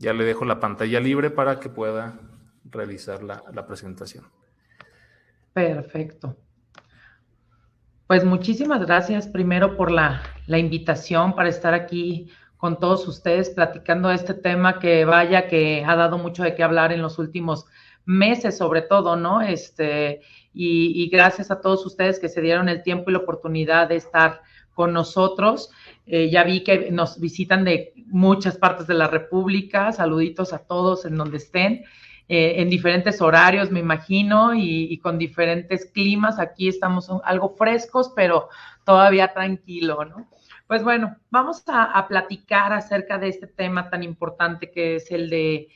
Ya le dejo la pantalla libre para que pueda realizar la presentación. Perfecto. Pues muchísimas gracias primero por la invitación para estar aquí con todos ustedes platicando de este tema que vaya que ha dado mucho de qué hablar en los últimos meses, sobre todo, ¿no? Y gracias a todos ustedes que se dieron el tiempo y la oportunidad de estar con nosotros. Ya vi que nos visitan de muchas partes de la República. Saluditos a todos en donde estén. En diferentes horarios, me imagino, y con diferentes climas. Aquí estamos algo frescos, pero todavía tranquilo, ¿no? Pues bueno, vamos a platicar acerca de este tema tan importante que es el de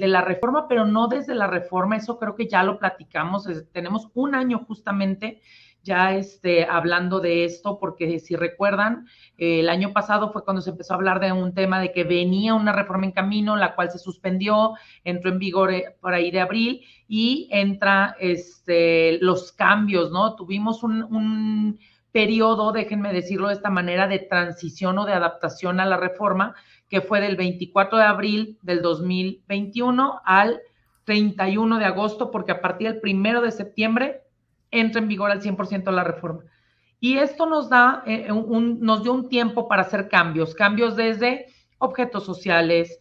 la reforma, pero no desde la reforma, eso creo que ya lo platicamos, tenemos un año justamente ya hablando de esto, porque si recuerdan, el año pasado fue cuando se empezó a hablar de un tema de que venía una reforma en camino, la cual se suspendió, entró en vigor por ahí de abril y entra los cambios, ¿no? Tuvimos un periodo, déjenme decirlo de esta manera, de transición o de adaptación a la reforma, que fue del 24 de abril del 2021 al 31 de agosto, porque a partir del 1 de septiembre entra en vigor al 100% la reforma. Y esto nos dio un tiempo para hacer cambios desde objetos sociales,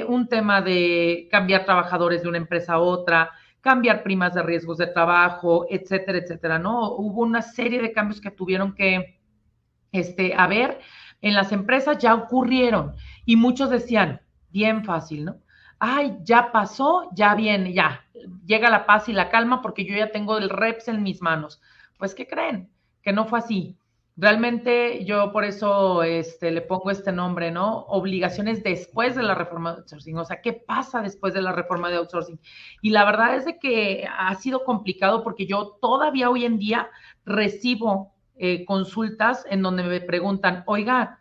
un tema de cambiar trabajadores de una empresa a otra, cambiar primas de riesgos de trabajo, etcétera, etcétera, ¿no? Hubo una serie de cambios que tuvieron que haber en las empresas, ya ocurrieron, y muchos decían, bien fácil, ¿no? Ay, ya pasó, ya viene, ya, llega la paz y la calma porque yo ya tengo el reps en mis manos. Pues, ¿qué creen? Que no fue así. Realmente yo por eso le pongo este nombre, ¿no? Obligaciones después de la reforma de outsourcing. O sea, ¿qué pasa después de la reforma de outsourcing? Y la verdad es de que ha sido complicado porque yo todavía hoy en día recibo consultas en donde me preguntan, oiga,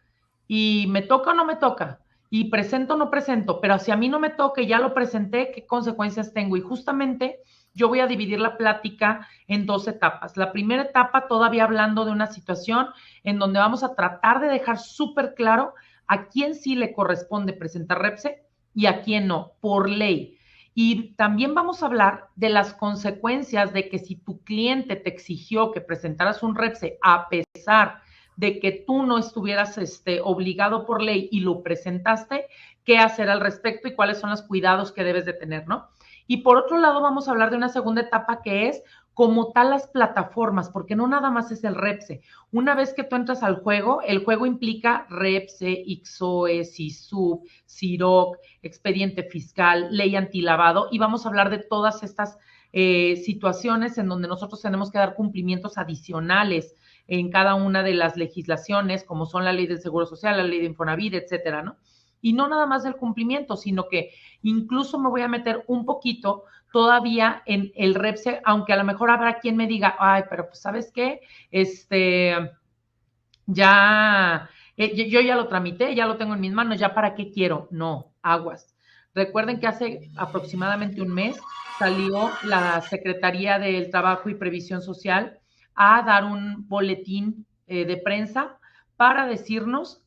¿y me toca o no me toca? ¿Y presento o no presento? Pero si a mí no me toca y ya lo presenté, ¿qué consecuencias tengo? Y justamente yo voy a dividir la plática en dos etapas. La primera etapa, todavía hablando de una situación en donde vamos a tratar de dejar súper claro a quién sí le corresponde presentar REPSE y a quién no, por ley. Y también vamos a hablar de las consecuencias de que si tu cliente te exigió que presentaras un REPSE a pesar de que tú no estuvieras obligado por ley y lo presentaste, qué hacer al respecto y cuáles son los cuidados que debes de tener, ¿no? Y por otro lado vamos a hablar de una segunda etapa que es como tal las plataformas, porque no nada más es el REPSE. Una vez que tú entras al juego, el juego implica REPSE, ICSOE, CISUB, CIROC, expediente fiscal, ley antilavado, y vamos a hablar de todas estas situaciones en donde nosotros tenemos que dar cumplimientos adicionales en cada una de las legislaciones, como son la ley del Seguro Social, la ley de Infonavit, etcétera, ¿no? Y no nada más el cumplimiento, sino que incluso me voy a meter un poquito todavía en el REPSE, aunque a lo mejor habrá quien me diga, ay, pero pues, ¿sabes qué? Ya, yo ya lo tramité, ya lo tengo en mis manos, ya para qué quiero. No, aguas. Recuerden que hace aproximadamente un mes salió la Secretaría del Trabajo y Previsión Social a dar un boletín de prensa para decirnos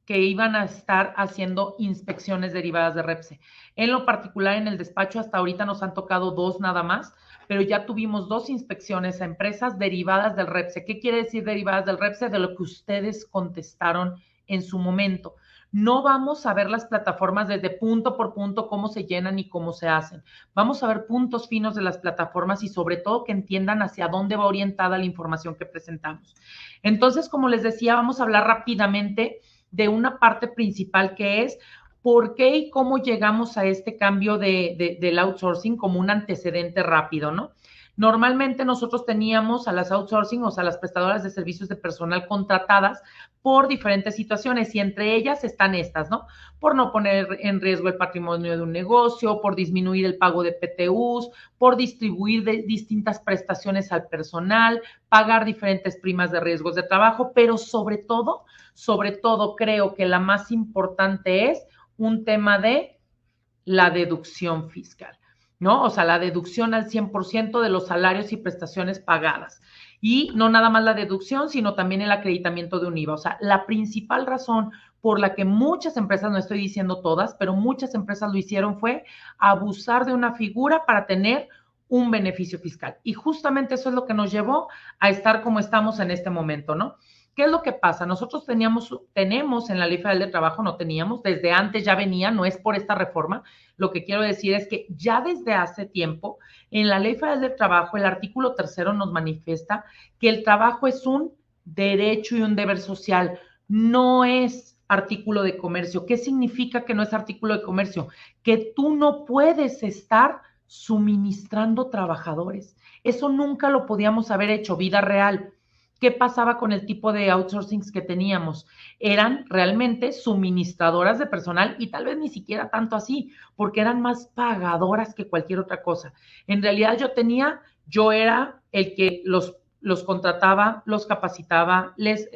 que iban a estar haciendo inspecciones derivadas de REPSE. En lo particular, en el despacho, hasta ahorita nos han tocado 2 nada más, pero ya tuvimos 2 inspecciones a empresas derivadas del REPSE. ¿Qué quiere decir derivadas del REPSE? De lo que ustedes contestaron en su momento. No vamos a ver las plataformas desde punto por punto cómo se llenan y cómo se hacen. Vamos a ver puntos finos de las plataformas y sobre todo que entiendan hacia dónde va orientada la información que presentamos. Entonces, como les decía, vamos a hablar rápidamente de una parte principal que es por qué y cómo llegamos a este cambio del outsourcing como un antecedente rápido, ¿no? Normalmente nosotros teníamos a las outsourcing, o sea, las prestadoras de servicios de personal contratadas por diferentes situaciones y entre ellas están estas, ¿no? Por no poner en riesgo el patrimonio de un negocio, por disminuir el pago de PTUs, por distribuir distintas prestaciones al personal, pagar diferentes primas de riesgos de trabajo, pero sobre todo creo que la más importante es un tema de la deducción fiscal, ¿no? O sea, la deducción al 100% de los salarios y prestaciones pagadas. Y no nada más la deducción, sino también el acreditamiento de un IVA. O sea, la principal razón por la que muchas empresas, no estoy diciendo todas, pero muchas empresas lo hicieron, fue abusar de una figura para tener un beneficio fiscal. Y justamente eso es lo que nos llevó a estar como estamos en este momento, ¿no? ¿Qué es lo que pasa? Nosotros tenemos en la Ley Federal de Trabajo, no teníamos, desde antes ya venía, no es por esta reforma. Lo que quiero decir es que ya desde hace tiempo, en la Ley Federal de Trabajo, el artículo 3 nos manifiesta que el trabajo es un derecho y un deber social, no es artículo de comercio. ¿Qué significa que no es artículo de comercio? Que tú no puedes estar suministrando trabajadores. Eso nunca lo podíamos haber hecho, vida real. ¿Qué pasaba con el tipo de outsourcings que teníamos? Eran realmente suministradoras de personal y tal vez ni siquiera tanto así, porque eran más pagadoras que cualquier otra cosa. En realidad yo era el que los contrataba, los capacitaba, les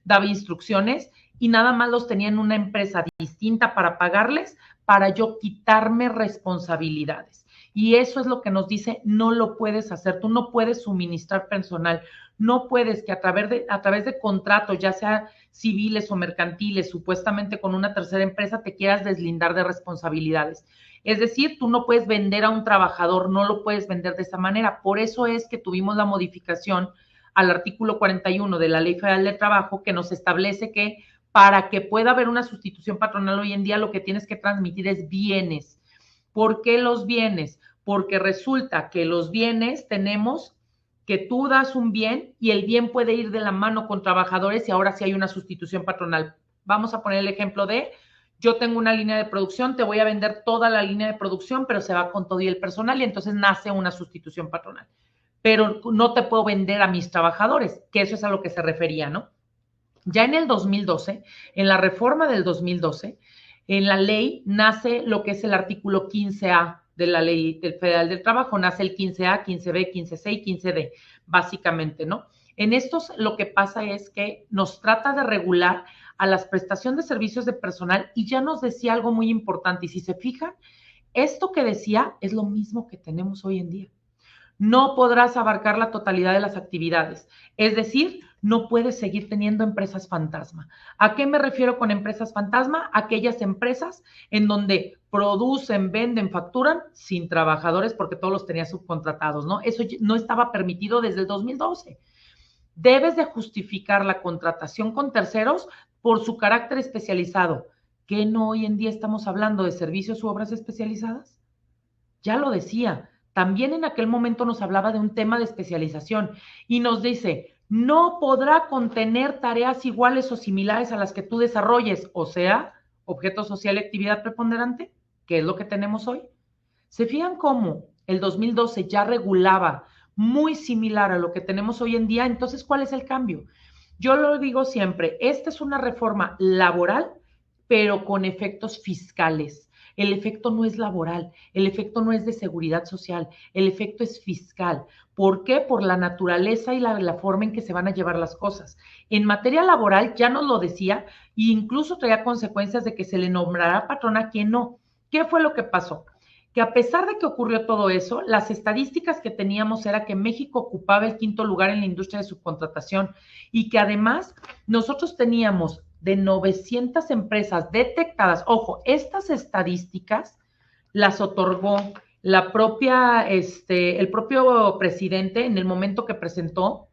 daba instrucciones y nada más los tenía en una empresa distinta para pagarles, para yo quitarme responsabilidades. Y eso es lo que nos dice, no lo puedes hacer, tú no puedes suministrar personal, no puedes que a través de contratos, ya sea civiles o mercantiles, supuestamente con una tercera empresa, te quieras deslindar de responsabilidades. Es decir, tú no puedes vender a un trabajador, no lo puedes vender de esa manera. Por eso es que tuvimos la modificación al artículo 41 de la Ley Federal de Trabajo que nos establece que para que pueda haber una sustitución patronal hoy en día, lo que tienes que transmitir es bienes. ¿Por qué los bienes? Porque resulta que los bienes tenemos que tú das un bien y el bien puede ir de la mano con trabajadores y ahora sí hay una sustitución patronal. Vamos a poner el ejemplo de, yo tengo una línea de producción, te voy a vender toda la línea de producción, pero se va con todo y el personal y entonces nace una sustitución patronal. Pero no te puedo vender a mis trabajadores, que eso es a lo que se refería, ¿no? Ya en el 2012, en la reforma del 2012, en la ley nace lo que es el artículo 15A de la Ley Federal del Trabajo, nace el 15A, 15B, 15C y 15D, básicamente, ¿no? En estos lo que pasa es que nos trata de regular a las prestaciones de servicios de personal y ya nos decía algo muy importante y si se fijan, esto que decía es lo mismo que tenemos hoy en día. No podrás abarcar la totalidad de las actividades. Es decir, no puedes seguir teniendo empresas fantasma. ¿A qué me refiero con empresas fantasma? Aquellas empresas en donde producen, venden, facturan sin trabajadores porque todos los tenías subcontratados, ¿no? Eso no estaba permitido desde el 2012. Debes de justificar la contratación con terceros por su carácter especializado. ¿Qué no hoy en día estamos hablando de servicios u obras especializadas? Ya lo decía. También en aquel momento nos hablaba de un tema de especialización y nos dice, no podrá contener tareas iguales o similares a las que tú desarrolles, o sea, objeto social y actividad preponderante, que es lo que tenemos hoy. ¿Se fijan cómo el 2012 ya regulaba muy similar a lo que tenemos hoy en día? Entonces, ¿cuál es el cambio? Yo lo digo siempre, esta es una reforma laboral, pero con efectos fiscales. El efecto no es laboral, el efecto no es de seguridad social, el efecto es fiscal. ¿Por qué? Por la naturaleza y la forma en que se van a llevar las cosas. En materia laboral, ya nos lo decía, e incluso traía consecuencias de que se le nombrará patrón a quien no. ¿Qué fue lo que pasó? Que a pesar de que ocurrió todo eso, las estadísticas que teníamos era que México ocupaba el 5º lugar en la industria de subcontratación y que además nosotros teníamos de 900 empresas detectadas. Ojo, estas estadísticas las otorgó el propio presidente en el momento que presentó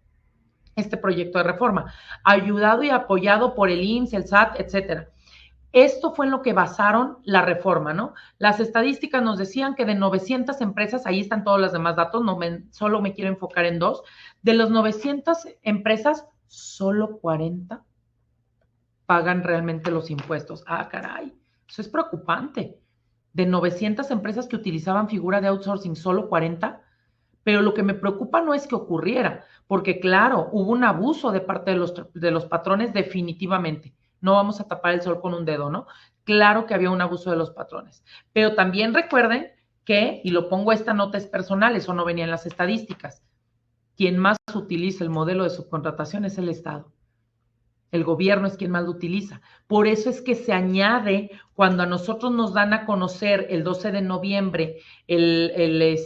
este proyecto de reforma, ayudado y apoyado por el IMSS, el SAT, etcétera. Esto fue en lo que basaron la reforma, ¿no? Las estadísticas nos decían que de 900 empresas, ahí están todos los demás datos, solo me quiero enfocar en 2, de los 900 empresas, solo 40 pagan realmente los impuestos. Ah, caray, eso es preocupante. De 900 empresas que utilizaban figura de outsourcing, solo 40, pero lo que me preocupa no es que ocurriera, porque claro, hubo un abuso de parte de los patrones definitivamente. No vamos a tapar el sol con un dedo, ¿no? Claro que había un abuso de los patrones, pero también recuerden que, y lo pongo esta nota es personal, eso no venía en las estadísticas, quien más utiliza el modelo de subcontratación es el Estado. El gobierno es quien más lo utiliza. Por eso es que se añade, cuando a nosotros nos dan a conocer el 12 de noviembre el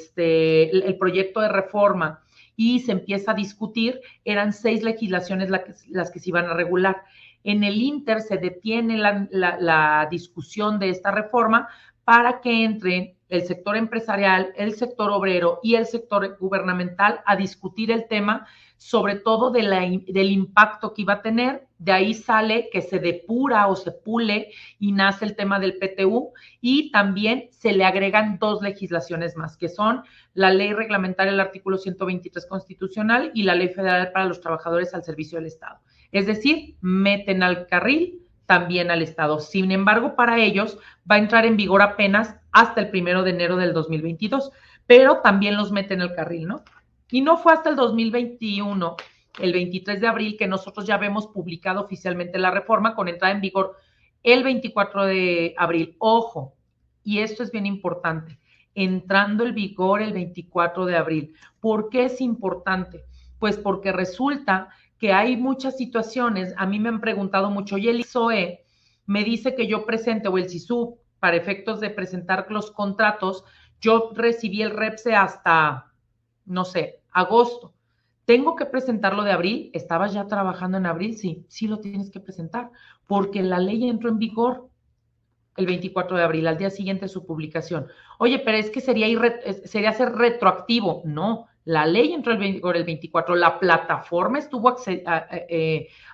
proyecto de reforma y se empieza a discutir, eran 6 legislaciones las que se iban a regular. En el Inter se detiene la discusión de esta reforma para que entren el sector empresarial, el sector obrero y el sector gubernamental a discutir el tema, sobre todo del impacto que iba a tener. De ahí sale que se depura o se pule y nace el tema del PTU, y también se le agregan 2 legislaciones más, que son la ley reglamentaria del artículo 123 constitucional y la ley federal para los trabajadores al servicio del Estado. Es decir, meten al carril también al Estado. Sin embargo, para ellos va a entrar en vigor apenas hasta el 1 de enero del 2022, pero también los meten en el carril, ¿no? Y no fue hasta el 2021, el 23 de abril, que nosotros ya habíamos publicado oficialmente la reforma con entrada en vigor el 24 de abril. Ojo, y esto es bien importante, entrando en vigor el 24 de abril. ¿Por qué es importante? Pues porque resulta que hay muchas situaciones. A mí me han preguntado mucho, y el ISOE me dice que yo presente, o el SISU, para efectos de presentar los contratos, yo recibí el REPSE hasta, no sé, agosto. ¿Tengo que presentarlo de abril? ¿Estabas ya trabajando en abril? Sí, sí lo tienes que presentar, porque la ley entró en vigor el 24 de abril, al día siguiente de su publicación. Oye, pero es que sería ser retroactivo. No, la ley entró en vigor el 24, la plataforma estuvo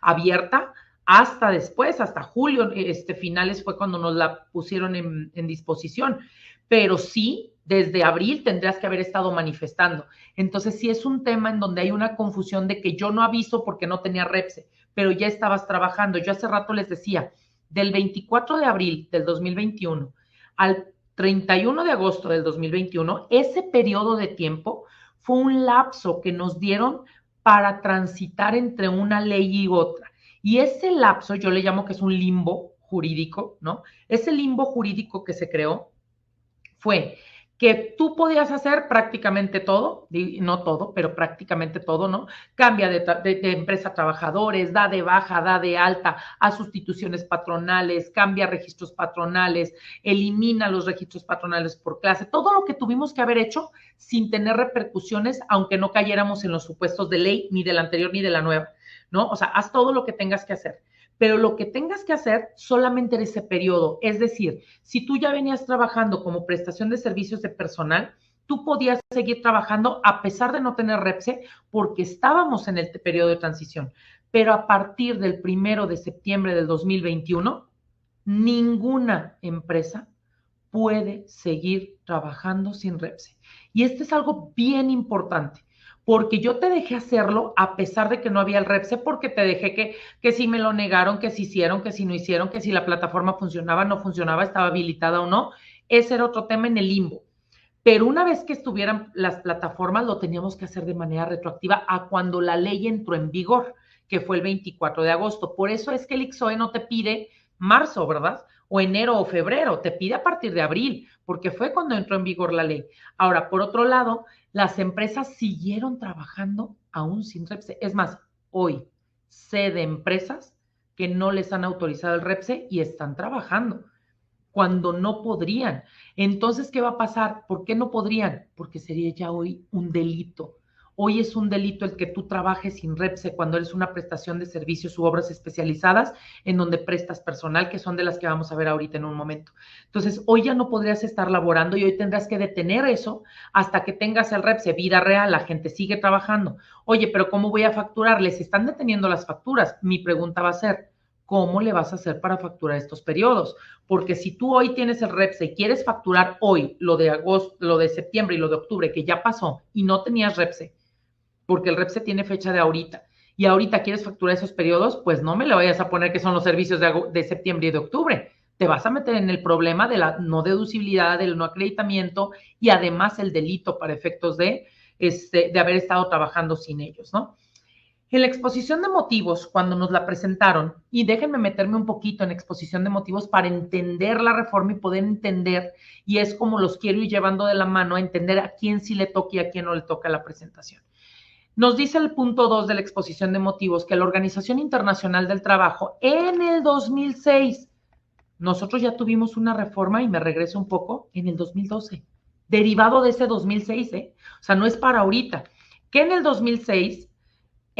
abierta hasta después, hasta julio, finales fue cuando nos la pusieron en disposición, pero sí, desde abril tendrías que haber estado manifestando. Entonces, sí es un tema en donde hay una confusión de que yo no aviso porque no tenía REPSE, pero ya estabas trabajando. Yo hace rato les decía, del 24 de abril del 2021 al 31 de agosto del 2021, ese periodo de tiempo fue un lapso que nos dieron para transitar entre una ley y otra. Y ese lapso yo le llamo que es un limbo jurídico, ¿no? Ese limbo jurídico que se creó fue que tú podías hacer prácticamente todo, no todo, pero prácticamente todo, ¿no? Cambia de empresa a trabajadores, da de baja, da de alta a sustituciones patronales, cambia registros patronales, elimina los registros patronales por clase, todo lo que tuvimos que haber hecho sin tener repercusiones, aunque no cayéramos en los supuestos de ley, ni de la anterior ni de la nueva, ¿no? O sea, haz todo lo que tengas que hacer. Pero lo que tengas que hacer solamente en ese periodo. Es decir, si tú ya venías trabajando como prestación de servicios de personal, tú podías seguir trabajando a pesar de no tener REPSE porque estábamos en el periodo de transición. Pero a partir del 1 de septiembre del 2021, ninguna empresa puede seguir trabajando sin REPSE. Y esto es algo bien importante, porque yo te dejé hacerlo a pesar de que no había el REPSE, porque te dejé que si me lo negaron, que si hicieron, que si no hicieron, que si la plataforma funcionaba, no funcionaba, estaba habilitada o no. Ese era otro tema en el limbo. Pero una vez que estuvieran las plataformas, lo teníamos que hacer de manera retroactiva a cuando la ley entró en vigor, que fue el 24 de agosto. Por eso es que el ICSOE no te pide marzo, ¿verdad? O enero o febrero, te pide a partir de abril, porque fue cuando entró en vigor la ley. Ahora, por otro lado, las empresas siguieron trabajando aún sin REPSE. Es más, hoy sé de empresas que no les han autorizado el REPSE y están trabajando cuando no podrían. Entonces, ¿qué va a pasar? ¿Por qué no podrían? Porque sería ya hoy un delito. Hoy es un delito el que tú trabajes sin REPSE cuando eres una prestación de servicios u obras especializadas en donde prestas personal, que son de las que vamos a ver ahorita en un momento. Entonces, hoy ya no podrías estar laborando y hoy tendrás que detener eso hasta que tengas el REPSE. Vida real, la gente sigue trabajando. Oye, pero ¿cómo voy a facturar? Les están deteniendo las facturas. Mi pregunta va a ser, ¿cómo le vas a hacer para facturar estos periodos? Porque si tú hoy tienes el REPSE y quieres facturar hoy lo de agosto, lo de septiembre y lo de octubre, que ya pasó, y no tenías REPSE, porque el REPSE tiene fecha de ahorita, y ahorita quieres facturar esos periodos, pues no me le vayas a poner que son los servicios de septiembre y de octubre. Te vas a meter en el problema de la no deducibilidad, del no acreditamiento y además el delito para efectos de haber estado trabajando sin ellos, ¿no? En la exposición de motivos, cuando nos la presentaron, y déjenme meterme un poquito en exposición de motivos para entender la reforma y poder entender, y es como los quiero ir llevando de la mano a entender a quién sí le toca y a quién no le toca la presentación. Nos dice el punto 2 de la exposición de motivos que la Organización Internacional del Trabajo en el 2006, nosotros ya tuvimos una reforma, y me regreso un poco, en el 2012, derivado de ese 2006, o sea, no es para ahorita, que en el 2006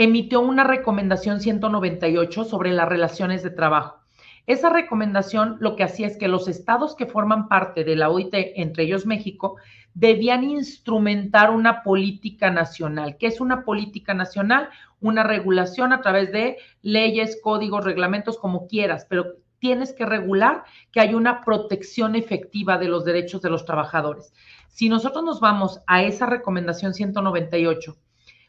emitió una recomendación 198 sobre las relaciones de trabajo. Esa recomendación lo que hacía es que los estados que forman parte de la OIT, entre ellos México, debían instrumentar una política nacional. ¿Qué es una política nacional? Una regulación a través de leyes, códigos, reglamentos, como quieras, pero tienes que regular que haya una protección efectiva de los derechos de los trabajadores. Si nosotros nos vamos a esa recomendación 198,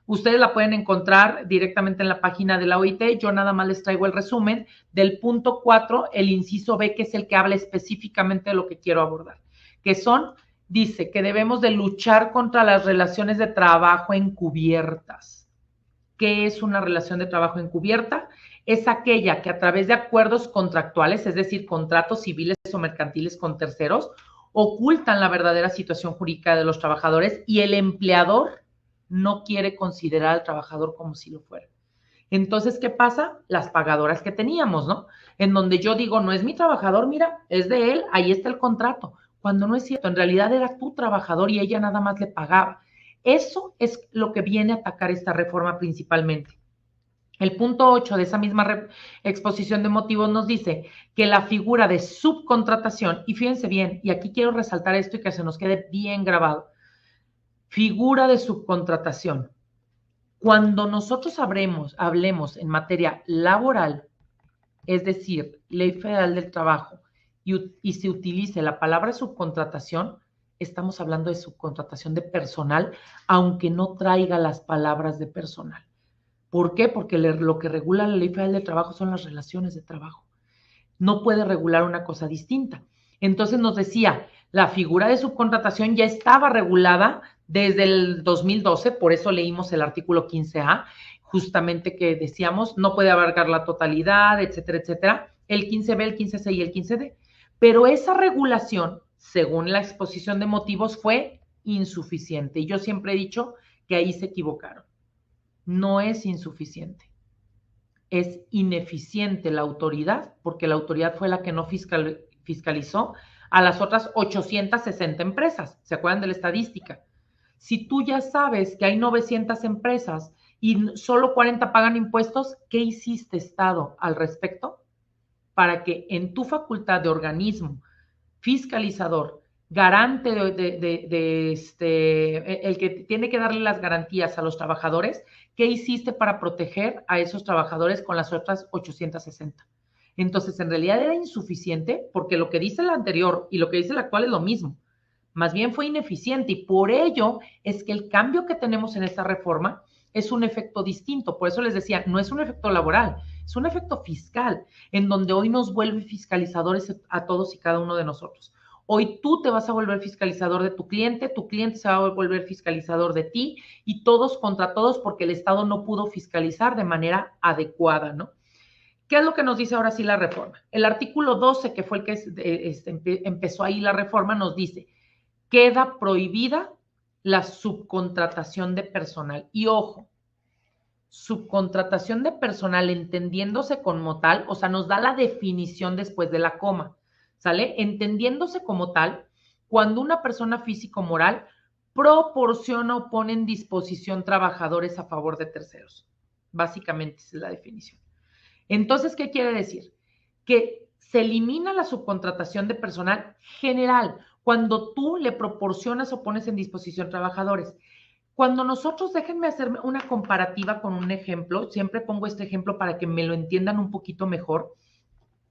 ustedes la pueden encontrar directamente en la página de la OIT. Yo nada más les traigo el resumen del punto 4, el inciso B, que es el que habla específicamente de lo que quiero abordar, que son, dice que debemos de luchar contra las relaciones de trabajo encubiertas. ¿Qué es una relación de trabajo encubierta? Es aquella que a través de acuerdos contractuales, es decir, contratos civiles o mercantiles con terceros, ocultan la verdadera situación jurídica de los trabajadores y el empleador no quiere considerar al trabajador como si lo fuera. Entonces, ¿qué pasa? Las pagadoras que teníamos, ¿no? En donde yo digo, no es mi trabajador, mira, es de él, ahí está el contrato. Cuando no es cierto, en realidad era tu trabajador y ella nada más le pagaba. Eso es lo que viene a atacar esta reforma principalmente. El punto 8 de esa misma exposición de motivos nos dice que la figura de subcontratación, y fíjense bien, y aquí quiero resaltar esto y que se nos quede bien grabado, figura de subcontratación. Cuando nosotros hablemos en materia laboral, es decir, Ley Federal del Trabajo, y se utilice la palabra subcontratación, estamos hablando de subcontratación de personal, aunque no traiga las palabras de personal. ¿Por qué? Porque lo que regula la Ley Federal del Trabajo son las relaciones de trabajo. No puede regular una cosa distinta. Entonces nos decía, la figura de subcontratación ya estaba regulada desde el 2012, por eso leímos el artículo 15A, justamente que decíamos, no puede abarcar la totalidad, etcétera, etcétera, el 15B, el 15C y el 15D. Pero esa regulación, según la exposición de motivos, fue insuficiente. Y yo siempre he dicho que ahí se equivocaron. No es insuficiente. Es ineficiente la autoridad, porque la autoridad fue la que no fiscalizó a las otras 860 empresas. ¿Se acuerdan de la estadística? Si tú ya sabes que hay 900 empresas y solo 40 pagan impuestos, ¿qué hiciste, Estado, al respecto? Para que en tu facultad de organismo fiscalizador, garante el que tiene que darle las garantías a los trabajadores, ¿qué hiciste para proteger a esos trabajadores con las otras 860? Entonces, en realidad era insuficiente, porque lo que dice la anterior y lo que dice la actual es lo mismo. Más bien fue ineficiente, y por ello es que el cambio que tenemos en esta reforma es un efecto distinto. Por eso les decía, no es un efecto laboral, es un efecto fiscal, en donde hoy nos vuelve fiscalizadores a todos y cada uno de nosotros. Hoy tú te vas a volver fiscalizador de tu cliente se va a volver fiscalizador de ti, y todos contra todos, porque el Estado no pudo fiscalizar de manera adecuada, ¿no? ¿Qué es lo que nos dice ahora sí la reforma? El artículo 12, que fue el que empezó ahí la reforma, nos dice, queda prohibida la subcontratación de personal. Y ojo, subcontratación de personal entendiéndose como tal, o sea, nos da la definición después de la coma, ¿sale? Entendiéndose como tal, cuando una persona físico-moral proporciona o pone en disposición trabajadores a favor de terceros. Básicamente esa es la definición. Entonces, ¿qué quiere decir? Que se elimina la subcontratación de personal general cuando tú le proporcionas o pones en disposición trabajadores. Cuando nosotros, déjenme hacer una comparativa con un ejemplo, siempre pongo este ejemplo para que me lo entiendan un poquito mejor.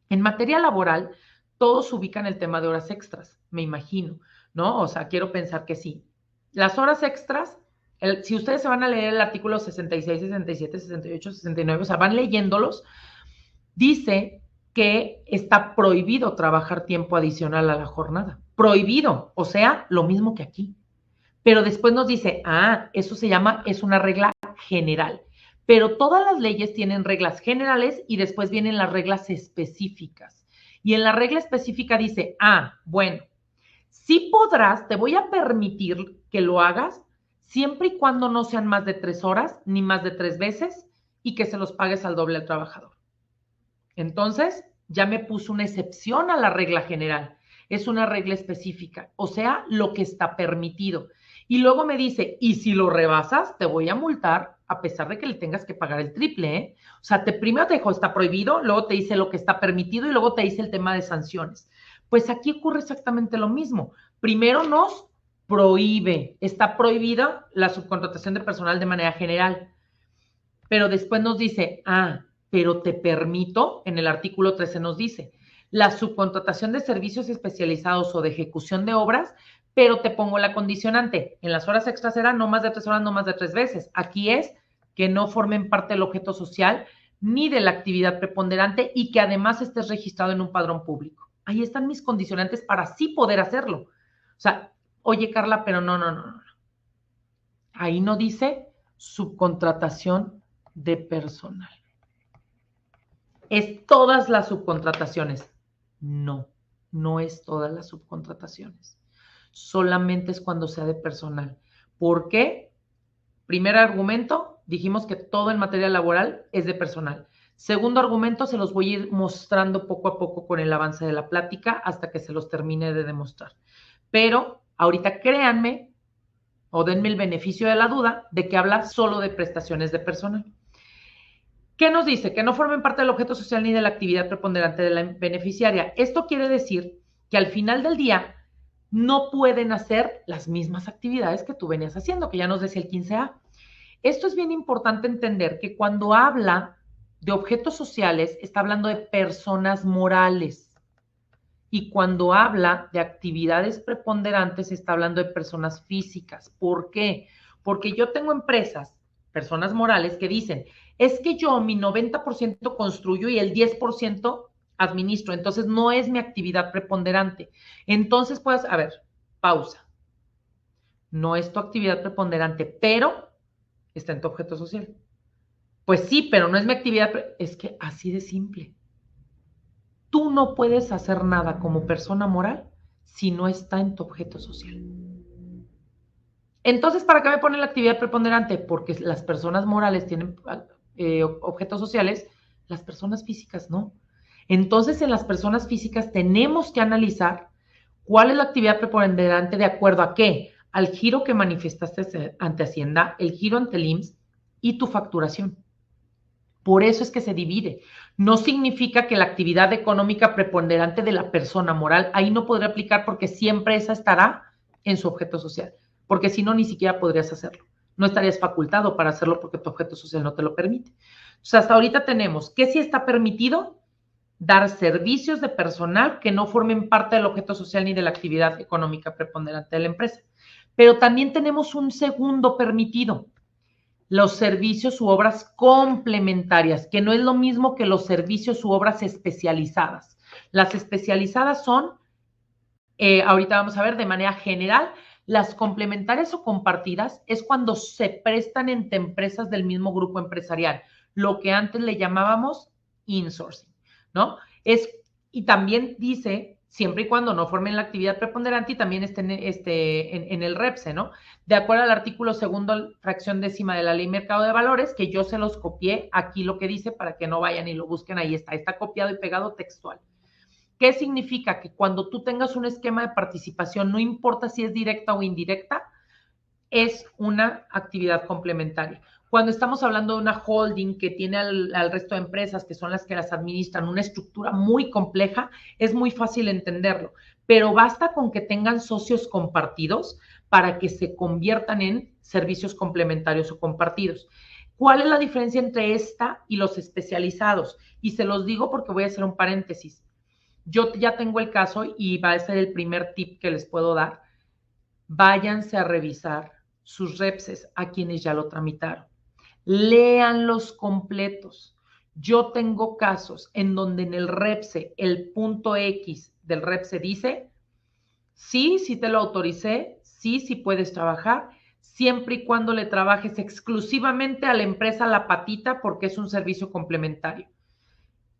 En materia laboral, todos ubican el tema de horas extras, me imagino, ¿no? O sea, quiero pensar que sí. Las horas extras, si ustedes se van a leer el artículo 66, 67, 68, 69, o sea, van leyéndolos, dice que está prohibido trabajar tiempo adicional a la jornada. Prohibido, o sea, lo mismo que aquí. Pero después nos dice, eso es una regla general. Pero todas las leyes tienen reglas generales y después vienen las reglas específicas. Y en la regla específica dice, bueno, sí podrás, te voy a permitir que lo hagas siempre y cuando no sean más de 3 horas ni más de 3 veces y que se los pagues al doble al trabajador. Entonces, ya me puso una excepción a la regla general. Es una regla específica, o sea, lo que está permitido. Y luego me dice, y si lo rebasas, te voy a multar a pesar de que le tengas que pagar el triple, ¿eh? O sea, primero te dijo, está prohibido, luego te dice lo que está permitido y luego te dice el tema de sanciones. Pues aquí ocurre exactamente lo mismo. Primero nos prohíbe, está prohibida la subcontratación de personal de manera general, pero después nos dice, pero te permito, en el artículo 13 nos dice, la subcontratación de servicios especializados o de ejecución de obras, pero te pongo la condicionante, en las horas extras será no más de 3 horas, no más de 3 veces. Aquí es que no formen parte del objeto social ni de la actividad preponderante y que además estés registrado en un padrón público. Ahí están mis condicionantes para sí poder hacerlo. O sea, oye, Carla, pero no. Ahí no dice subcontratación de personal. ¿Es todas las subcontrataciones? No es todas las subcontrataciones. Solamente es cuando sea de personal. ¿Por qué? Primer argumento, dijimos que todo en materia laboral es de personal. Segundo argumento, se los voy a ir mostrando poco a poco con el avance de la plática hasta que se los termine de demostrar. Pero ahorita créanme o denme el beneficio de la duda de que habla solo de prestaciones de personal. ¿Qué nos dice? Que no formen parte del objeto social ni de la actividad preponderante de la beneficiaria. Esto quiere decir que al final del día no pueden hacer las mismas actividades que tú venías haciendo, que ya nos decía el 15A. Esto es bien importante entender que cuando habla de objetos sociales, está hablando de personas morales. Y cuando habla de actividades preponderantes, está hablando de personas físicas. ¿Por qué? Porque yo tengo empresas, personas morales, que dicen, es que yo mi 90% construyo y el 10% administro, entonces no es mi actividad preponderante. Entonces puedes, a ver, pausa. No es tu actividad preponderante, pero está en tu objeto social. Pues sí, pero no es mi actividad, es que así de simple. Tú no puedes hacer nada como persona moral si no está en tu objeto social. Entonces, ¿para qué me pone la actividad preponderante? Porque las personas morales tienen objetos sociales, las personas físicas no. Entonces, en las personas físicas tenemos que analizar cuál es la actividad preponderante de acuerdo a qué, al giro que manifestaste ante Hacienda, el giro ante el IMSS y tu facturación. Por eso es que se divide. No significa que la actividad económica preponderante de la persona moral, ahí no podría aplicar porque siempre esa estará en su objeto social, porque si no, ni siquiera podrías hacerlo. No estarías facultado para hacerlo porque tu objeto social no te lo permite. O sea, hasta ahorita tenemos que sí está permitido dar servicios de personal que no formen parte del objeto social ni de la actividad económica preponderante de la empresa. Pero también tenemos un segundo permitido, los servicios u obras complementarias, que no es lo mismo que los servicios u obras especializadas. Las especializadas son, ahorita vamos a ver de manera general, las complementarias o compartidas es cuando se prestan entre empresas del mismo grupo empresarial, lo que antes le llamábamos insourcing, ¿no? Y también dice, siempre y cuando no formen la actividad preponderante y también estén en el REPSE, ¿no? De acuerdo al artículo 2, fracción décima de la Ley Mercado de Valores, que yo se los copié aquí lo que dice para que no vayan y lo busquen, ahí está copiado y pegado textual. ¿Qué significa? Que cuando tú tengas un esquema de participación, no importa si es directa o indirecta, es una actividad complementaria. Cuando estamos hablando de una holding que tiene al resto de empresas, que son las que las administran, una estructura muy compleja, es muy fácil entenderlo, pero basta con que tengan socios compartidos para que se conviertan en servicios complementarios o compartidos. ¿Cuál es la diferencia entre esta y los especializados? Y se los digo porque voy a hacer un paréntesis. Yo ya tengo el caso y va a ser el primer tip que les puedo dar. Váyanse a revisar sus REPSes a quienes ya lo tramitaron. Léanlos completos. Yo tengo casos en donde en el REPSE, el punto X del REPSE dice, sí te lo autoricé, sí puedes trabajar, siempre y cuando le trabajes exclusivamente a la empresa La Patita porque es un servicio complementario.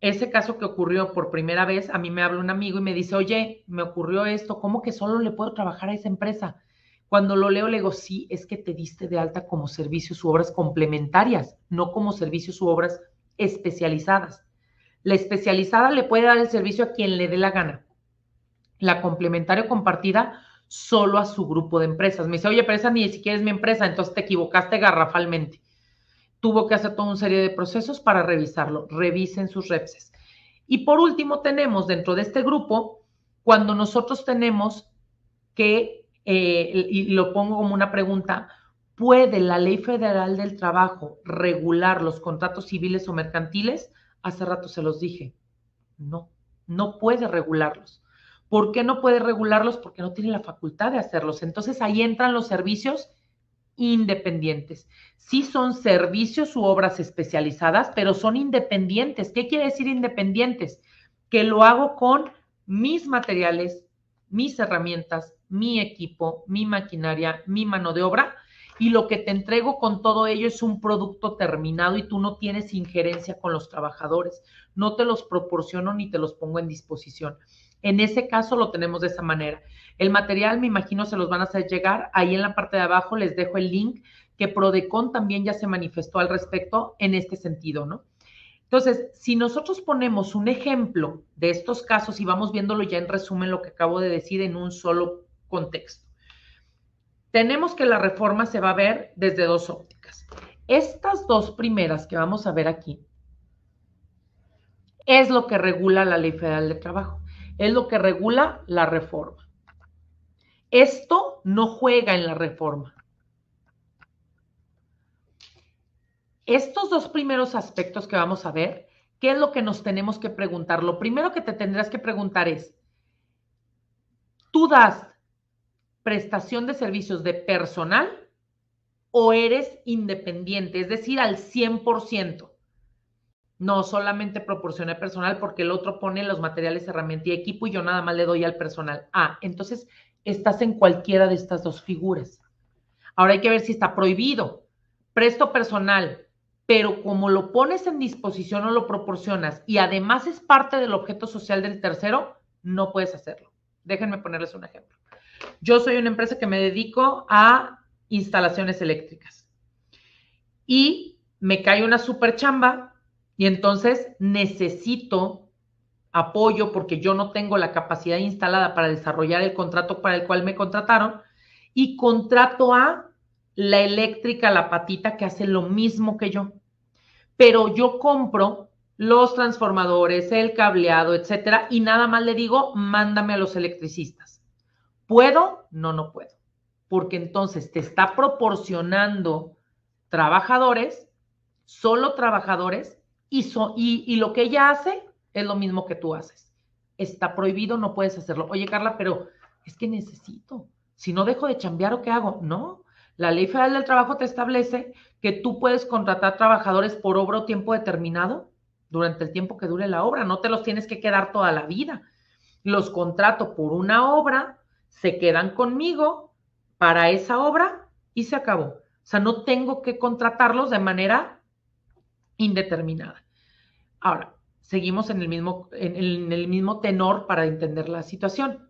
Ese caso que ocurrió por primera vez, a mí me habla un amigo y me dice, oye, me ocurrió esto, ¿cómo que solo le puedo trabajar a esa empresa? Cuando lo leo, le digo, sí, es que te diste de alta como servicios u obras complementarias, no como servicios u obras especializadas. La especializada le puede dar el servicio a quien le dé la gana. La complementaria o compartida, solo a su grupo de empresas. Me dice, oye, pero esa ni siquiera es mi empresa, entonces te equivocaste garrafalmente. tuvo que hacer toda una serie de procesos para revisarlo. Revisen sus repses. Y por último, tenemos dentro de este grupo, cuando nosotros tenemos que, y lo pongo como una pregunta, ¿puede la Ley Federal del Trabajo regular los contratos civiles o mercantiles? Hace rato se los dije. No, no puede regularlos. ¿Por qué no puede regularlos? Porque no tiene la facultad de hacerlos. Entonces ahí entran los servicios independientes. Sí son servicios u obras especializadas, pero son independientes. ¿Qué quiere decir independientes? Que lo hago con mis materiales, mis herramientas, mi equipo, mi maquinaria, mi mano de obra, y lo que te entrego con todo ello es un producto terminado y tú no tienes injerencia con los trabajadores. No te los proporciono ni te los pongo en disposición. En ese caso lo tenemos de esa manera. El material, me imagino, se los van a hacer llegar. Ahí en la parte de abajo les dejo el link, que Prodecon también ya se manifestó al respecto en este sentido, ¿no? Entonces, si nosotros ponemos un ejemplo de estos casos y vamos viéndolo ya en resumen lo que acabo de decir en un solo contexto, tenemos que la reforma se va a ver desde dos ópticas. Estas dos primeras que vamos a ver aquí es lo que regula la Ley Federal de Trabajo, es lo que regula la reforma. Esto no juega en la reforma. Estos dos primeros aspectos que vamos a ver, ¿qué es lo que nos tenemos que preguntar? Lo primero que te tendrás que preguntar es, ¿tú das prestación de servicios de personal o eres independiente? Es decir, al 100%. No, solamente proporciona personal porque el otro pone los materiales, herramienta y equipo y yo nada más le doy al personal. Ah, entonces estás en cualquiera de estas dos figuras. Ahora hay que ver si está prohibido. Presto personal, pero como lo pones en disposición o lo proporcionas y además es parte del objeto social del tercero, no puedes hacerlo. Déjenme ponerles un ejemplo. Yo soy una empresa que me dedico a instalaciones eléctricas y me cae una super chamba y entonces necesito apoyo porque yo no tengo la capacidad instalada para desarrollar el contrato para el cual me contrataron y contrato a la eléctrica, la patita, que hace lo mismo que yo. Pero yo compro los transformadores, el cableado, etcétera, y nada más le digo, mándame a los electricistas. ¿Puedo? No, no puedo. Porque entonces te está proporcionando trabajadores, solo trabajadores, y lo que ella hace es lo mismo que tú haces. Está prohibido, no puedes hacerlo. Oye, Carla, pero es que necesito. Si no dejo de chambear, ¿o qué hago? No. La Ley Federal del Trabajo te establece que tú puedes contratar trabajadores por obra o tiempo determinado durante el tiempo que dure la obra. No te los tienes que quedar toda la vida. Los contrato por una obra, se quedan conmigo para esa obra y se acabó. O sea, no tengo que contratarlos de manera indeterminada. Ahora, seguimos en el mismo tenor para entender la situación.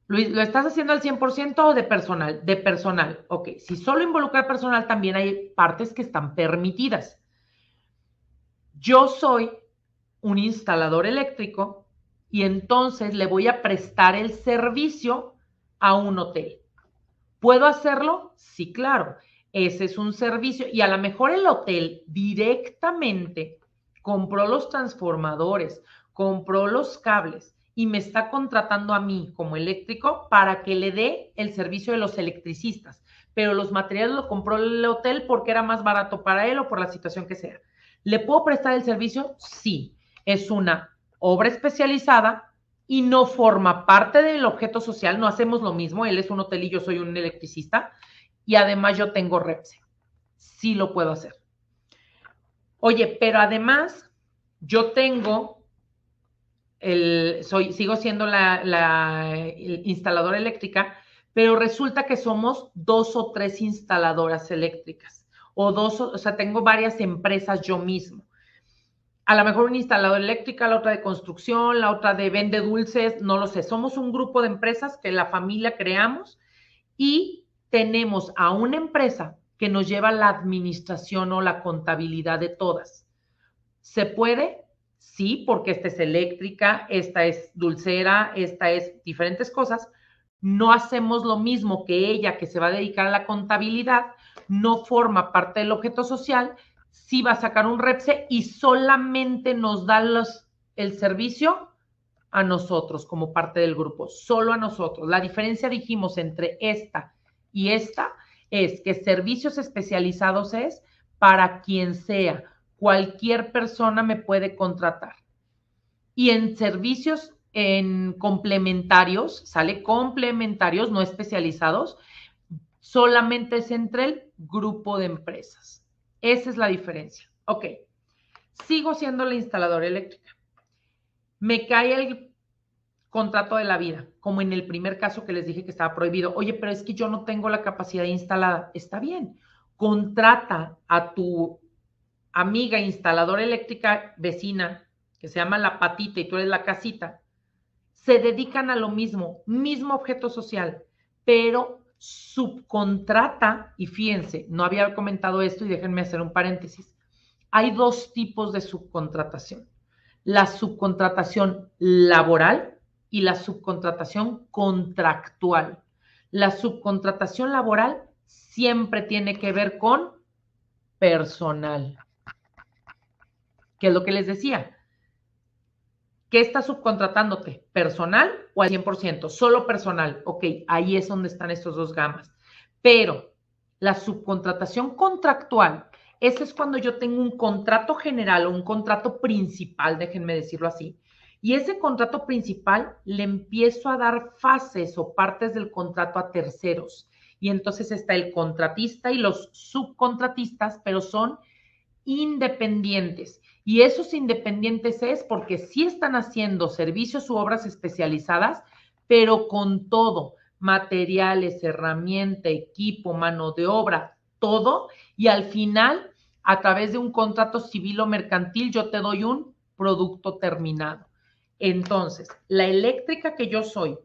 Luis, ¿lo estás haciendo al 100% o de personal? De personal. Ok, si solo involucra personal, también hay partes que están permitidas. Yo soy un instalador eléctrico y entonces le voy a prestar el servicio a un hotel. ¿Puedo hacerlo? Sí, claro. Ese es un servicio y a lo mejor el hotel directamente compró los transformadores, compró los cables y me está contratando a mí como eléctrico para que le dé el servicio de los electricistas, pero los materiales lo compró el hotel porque era más barato para él o por la situación que sea. ¿Le puedo prestar el servicio? Sí. Es una obra especializada y no forma parte del objeto social, no hacemos lo mismo, él es un hotel y yo soy un electricista, y además yo tengo REPSE. Sí lo puedo hacer. Oye, pero además yo tengo, sigo siendo la instaladora eléctrica, pero resulta que somos 2 o 3 instaladoras eléctricas, o sea, tengo varias empresas yo mismo. A lo mejor una instaladora eléctrica, la otra de construcción, la otra de vende dulces, no lo sé. Somos un grupo de empresas que la familia creamos y tenemos a una empresa que nos lleva la administración o la contabilidad de todas. ¿Se puede? Sí, porque esta es eléctrica, esta es dulcera, esta es diferentes cosas. No hacemos lo mismo que ella, que se va a dedicar a la contabilidad, no forma parte del objeto social, sí va a sacar un REPSE y solamente nos da el servicio a nosotros como parte del grupo, solo a nosotros. La diferencia, dijimos, entre esta y esta es que servicios especializados es para quien sea, cualquier persona me puede contratar. Y en servicios en complementarios, sale complementarios, no especializados, solamente es entre el grupo de empresas. Esa es la diferencia. Ok, sigo siendo la instaladora eléctrica. Me cae el contrato de la vida, como en el primer caso que les dije que estaba prohibido. Oye, pero es que yo no tengo la capacidad instalada. Está bien, contrata a tu amiga instaladora eléctrica vecina, que se llama la patita y tú eres la casita. Se dedican a lo mismo objeto social, pero subcontrata, y fíjense, no había comentado esto y déjenme hacer un paréntesis. Hay dos tipos de subcontratación: la subcontratación laboral y la subcontratación contractual. La subcontratación laboral siempre tiene que ver con personal. ¿Qué es lo que les decía? ¿Qué estás subcontratándote? ¿Personal o al 100%? Solo personal. Ok, ahí es donde están estos dos gamas. Pero la subcontratación contractual, ese es cuando yo tengo un contrato general o un contrato principal, déjenme decirlo así, y ese contrato principal le empiezo a dar fases o partes del contrato a terceros. Y entonces está el contratista y los subcontratistas, pero son independientes. Y esos independientes es porque sí están haciendo servicios u obras especializadas, pero con todo, materiales, herramienta, equipo, mano de obra, todo, y al final, a través de un contrato civil o mercantil, yo te doy un producto terminado. Entonces, la eléctrica que yo soy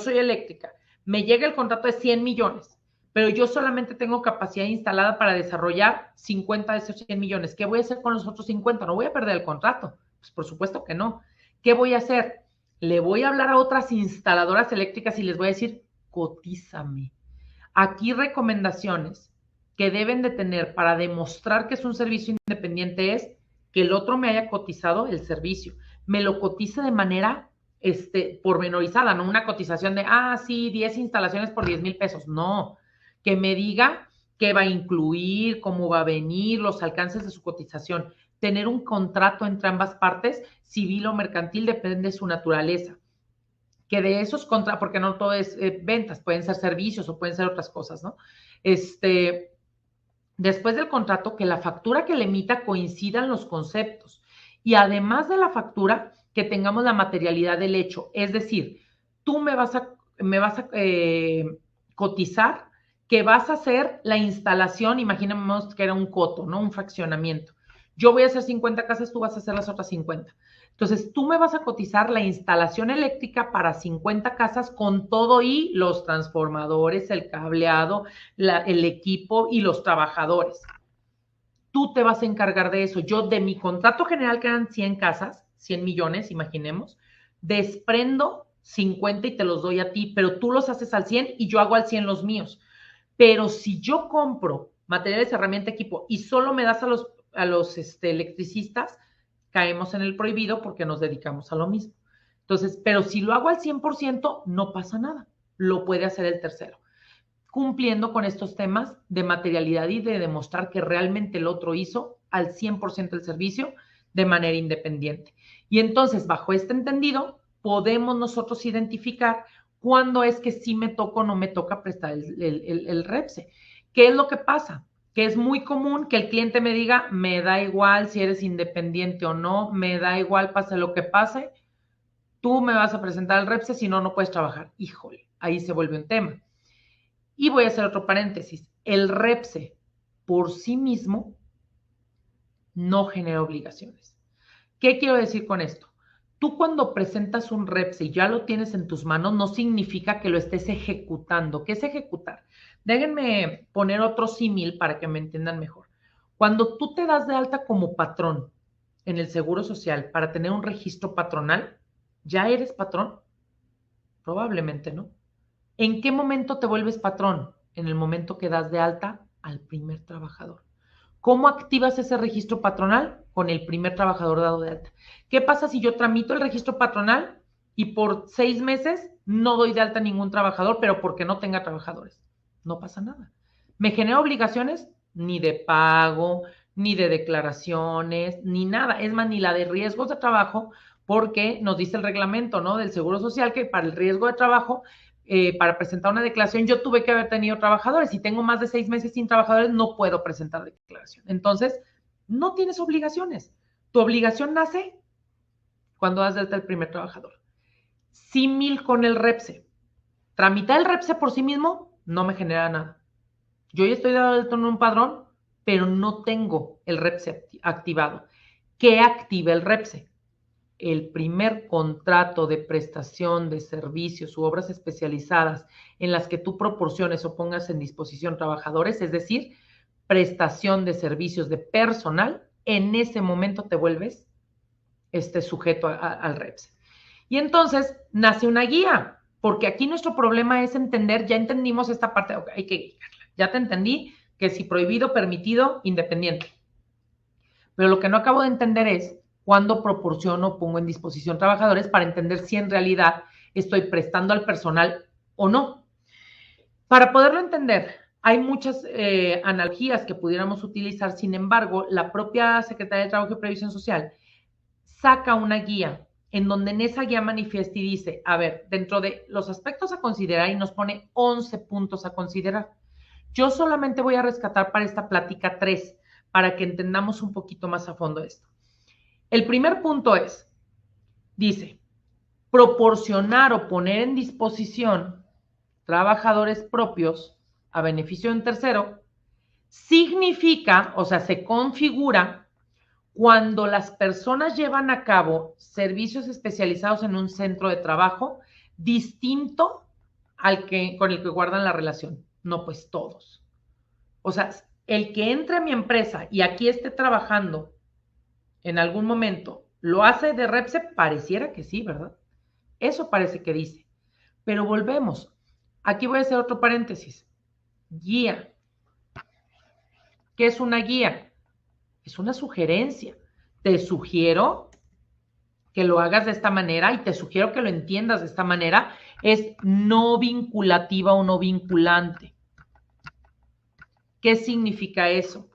eléctrica, me llega el contrato de 100 millones, pero yo solamente tengo capacidad instalada para desarrollar 50 de esos 100 millones. ¿Qué voy a hacer con los otros 50? ¿No voy a perder el contrato? Pues por supuesto que no. ¿Qué voy a hacer? Le voy a hablar a otras instaladoras eléctricas y les voy a decir, cotízame. Aquí recomendaciones que deben de tener para demostrar que es un servicio independiente es que el otro me haya cotizado el servicio. Me lo cotice de manera pormenorizada, no una cotización de, sí, 10 instalaciones por 10,000 pesos. No, que me diga qué va a incluir, cómo va a venir, los alcances de su cotización. Tener un contrato entre ambas partes, civil o mercantil, depende de su naturaleza. Que de esos contratos, porque no todo es ventas, pueden ser servicios o pueden ser otras cosas, ¿no? Después del contrato, que la factura que le emita coincidan los conceptos. Y además de la factura, que tengamos la materialidad del hecho. Es decir, tú me vas a cotizar que vas a hacer la instalación, imaginemos que era un coto, ¿no? Un fraccionamiento. Yo voy a hacer 50 casas, tú vas a hacer las otras 50. Entonces, tú me vas a cotizar la instalación eléctrica para 50 casas con todo y los transformadores, el cableado, el equipo y los trabajadores. Tú te vas a encargar de eso. Yo, de mi contrato general, que eran 100 casas, 100 millones, imaginemos, desprendo 50 y te los doy a ti, pero tú los haces al 100 y yo hago al 100 los míos. Pero si yo compro materiales, herramienta, equipo y solo me das a los electricistas, caemos en el prohibido porque nos dedicamos a lo mismo. Entonces, pero si lo hago al 100%, no pasa nada. Lo puede hacer el tercero, cumpliendo con estos temas de materialidad y de demostrar que realmente el otro hizo al 100% el servicio de manera independiente. Y entonces, bajo este entendido, podemos nosotros identificar cuándo es que sí me toca o no me toca prestar el REPSE. ¿Qué es lo que pasa? Que es muy común que el cliente me diga, me da igual si eres independiente o no, me da igual, pase lo que pase, tú me vas a presentar el REPSE, si no, no puedes trabajar. Híjole, ahí se vuelve un tema. Y voy a hacer otro paréntesis. El REPSE por sí mismo no genera obligaciones. ¿Qué quiero decir con esto? Tú cuando presentas un REPSE y ya lo tienes en tus manos, no significa que lo estés ejecutando. ¿Qué es ejecutar? Déjenme poner otro símil para que me entiendan mejor. Cuando tú te das de alta como patrón en el Seguro Social para tener un registro patronal, ¿ya eres patrón? Probablemente no. ¿En qué momento te vuelves patrón? En el momento que das de alta al primer trabajador. ¿Cómo activas ese registro patronal? Con el primer trabajador dado de alta. ¿Qué pasa si yo tramito el registro patronal y por 6 meses no doy de alta a ningún trabajador, pero porque no tenga trabajadores? No pasa nada. ¿Me genera obligaciones? Ni de pago, ni de declaraciones, ni nada. Es más, ni la de riesgos de trabajo, porque nos dice el reglamento, ¿no?, del Seguro Social que para el riesgo de trabajo, para presentar una declaración, yo tuve que haber tenido trabajadores. Si tengo más de 6 meses sin trabajadores, no puedo presentar declaración. Entonces, no tienes obligaciones. Tu obligación nace cuando das de alta el primer trabajador. Símil con el REPSE. Tramitar el REPSE por sí mismo no me genera nada. Yo ya estoy dado de alta en un padrón, pero no tengo el REPSE activado. ¿Qué activa el REPSE? El primer contrato de prestación de servicios u obras especializadas en las que tú proporciones o pongas en disposición trabajadores, es decir, prestación de servicios de personal, en ese momento te vuelves sujeto al REPSE. Y entonces nace una guía, porque aquí nuestro problema es entender, ya entendimos esta parte, okay, hay que guiarla, ya te entendí que si prohibido, permitido, independiente. Pero lo que no acabo de entender es cuándo proporciono o pongo en disposición trabajadores para entender si en realidad estoy prestando al personal o no. Para poderlo entender, hay muchas analogías que pudiéramos utilizar. Sin embargo, la propia Secretaría de Trabajo y Previsión Social saca una guía en donde en esa guía manifiesta y dice, a ver, dentro de los aspectos a considerar, y nos pone 11 puntos a considerar. Yo solamente voy a rescatar para esta plática 3, para que entendamos un poquito más a fondo esto. El primer punto es, dice, proporcionar o poner en disposición trabajadores propios a beneficio de un tercero, significa, o sea, se configura cuando las personas llevan a cabo servicios especializados en un centro de trabajo distinto al que, con el que guardan la relación. No, pues todos. O sea, el que entre a mi empresa y aquí esté trabajando en algún momento, ¿lo hace de REPSE? Pareciera que sí, ¿verdad? Eso parece que dice. Pero volvemos. Aquí voy a hacer otro paréntesis. Guía. ¿Qué es una guía? Es una sugerencia. Te sugiero que lo hagas de esta manera y te sugiero que lo entiendas de esta manera. Es no vinculativa o no vinculante. ¿Qué significa eso?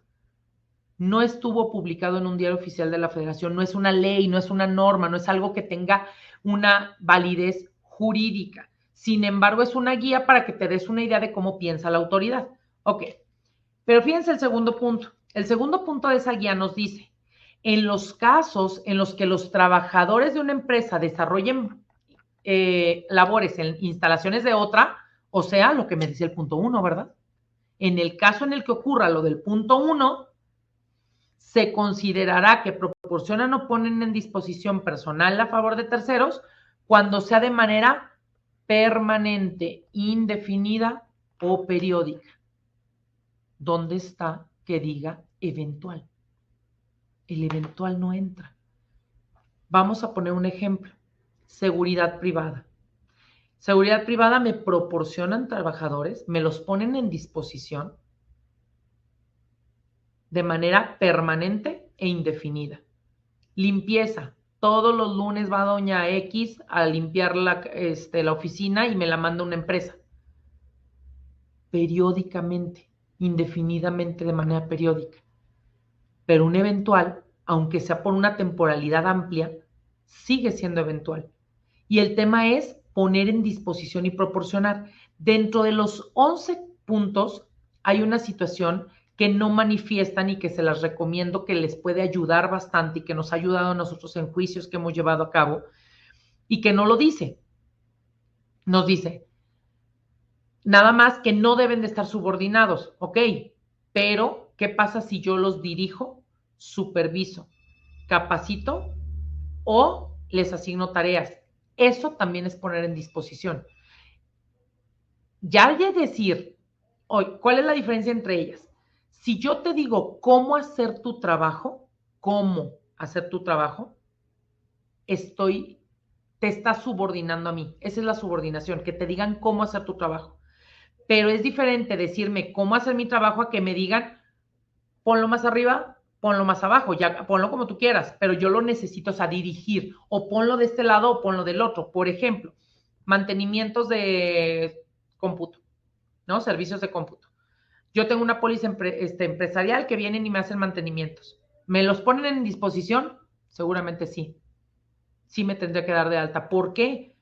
No estuvo publicado en un diario oficial de la Federación, no es una ley, no es una norma, no es algo que tenga una validez jurídica. Sin embargo, es una guía para que te des una idea de cómo piensa la autoridad. Ok, pero fíjense el segundo punto. El segundo punto de esa guía nos dice, en los casos en los que los trabajadores de una empresa desarrollen labores en instalaciones de otra, o sea, lo que me dice el punto 1, ¿verdad? En el caso en el que ocurra lo del punto 1, se considerará que proporcionan o ponen en disposición personal a favor de terceros cuando sea de manera permanente, indefinida o periódica. ¿Dónde está que diga eventual? El eventual no entra. Vamos a poner un ejemplo. Seguridad privada. Seguridad privada me proporcionan trabajadores, me los ponen en disposición de manera permanente e indefinida. Limpieza. Todos los lunes va doña X a limpiar la oficina y me la manda una empresa. Periódicamente, indefinidamente, de manera periódica. Pero un eventual, aunque sea por una temporalidad amplia, sigue siendo eventual. Y el tema es poner en disposición y proporcionar. Dentro de los 11 puntos hay una situación que no manifiestan y que se las recomiendo, que les puede ayudar bastante y que nos ha ayudado a nosotros en juicios que hemos llevado a cabo y que no lo dice. Nos dice, nada más que no deben de estar subordinados, ok, pero ¿qué pasa si yo los dirijo, superviso, capacito o les asigno tareas? Eso también es poner en disposición. Ya hay de decir, hoy, ¿cuál es la diferencia entre ellas? Si yo te digo cómo hacer tu trabajo, te estás subordinando a mí. Esa es la subordinación, que te digan cómo hacer tu trabajo. Pero es diferente decirme cómo hacer mi trabajo a que me digan, ponlo más arriba, ponlo más abajo, ya ponlo como tú quieras, pero yo lo necesito, o sea, dirigir, o ponlo de este lado o ponlo del otro. Por ejemplo, mantenimientos de cómputo, ¿no? Servicios de cómputo. Yo tengo una póliza empresarial que vienen y me hacen mantenimientos. ¿Me los ponen en disposición? Seguramente sí. Sí me tendré que dar de alta. ¿Por qué?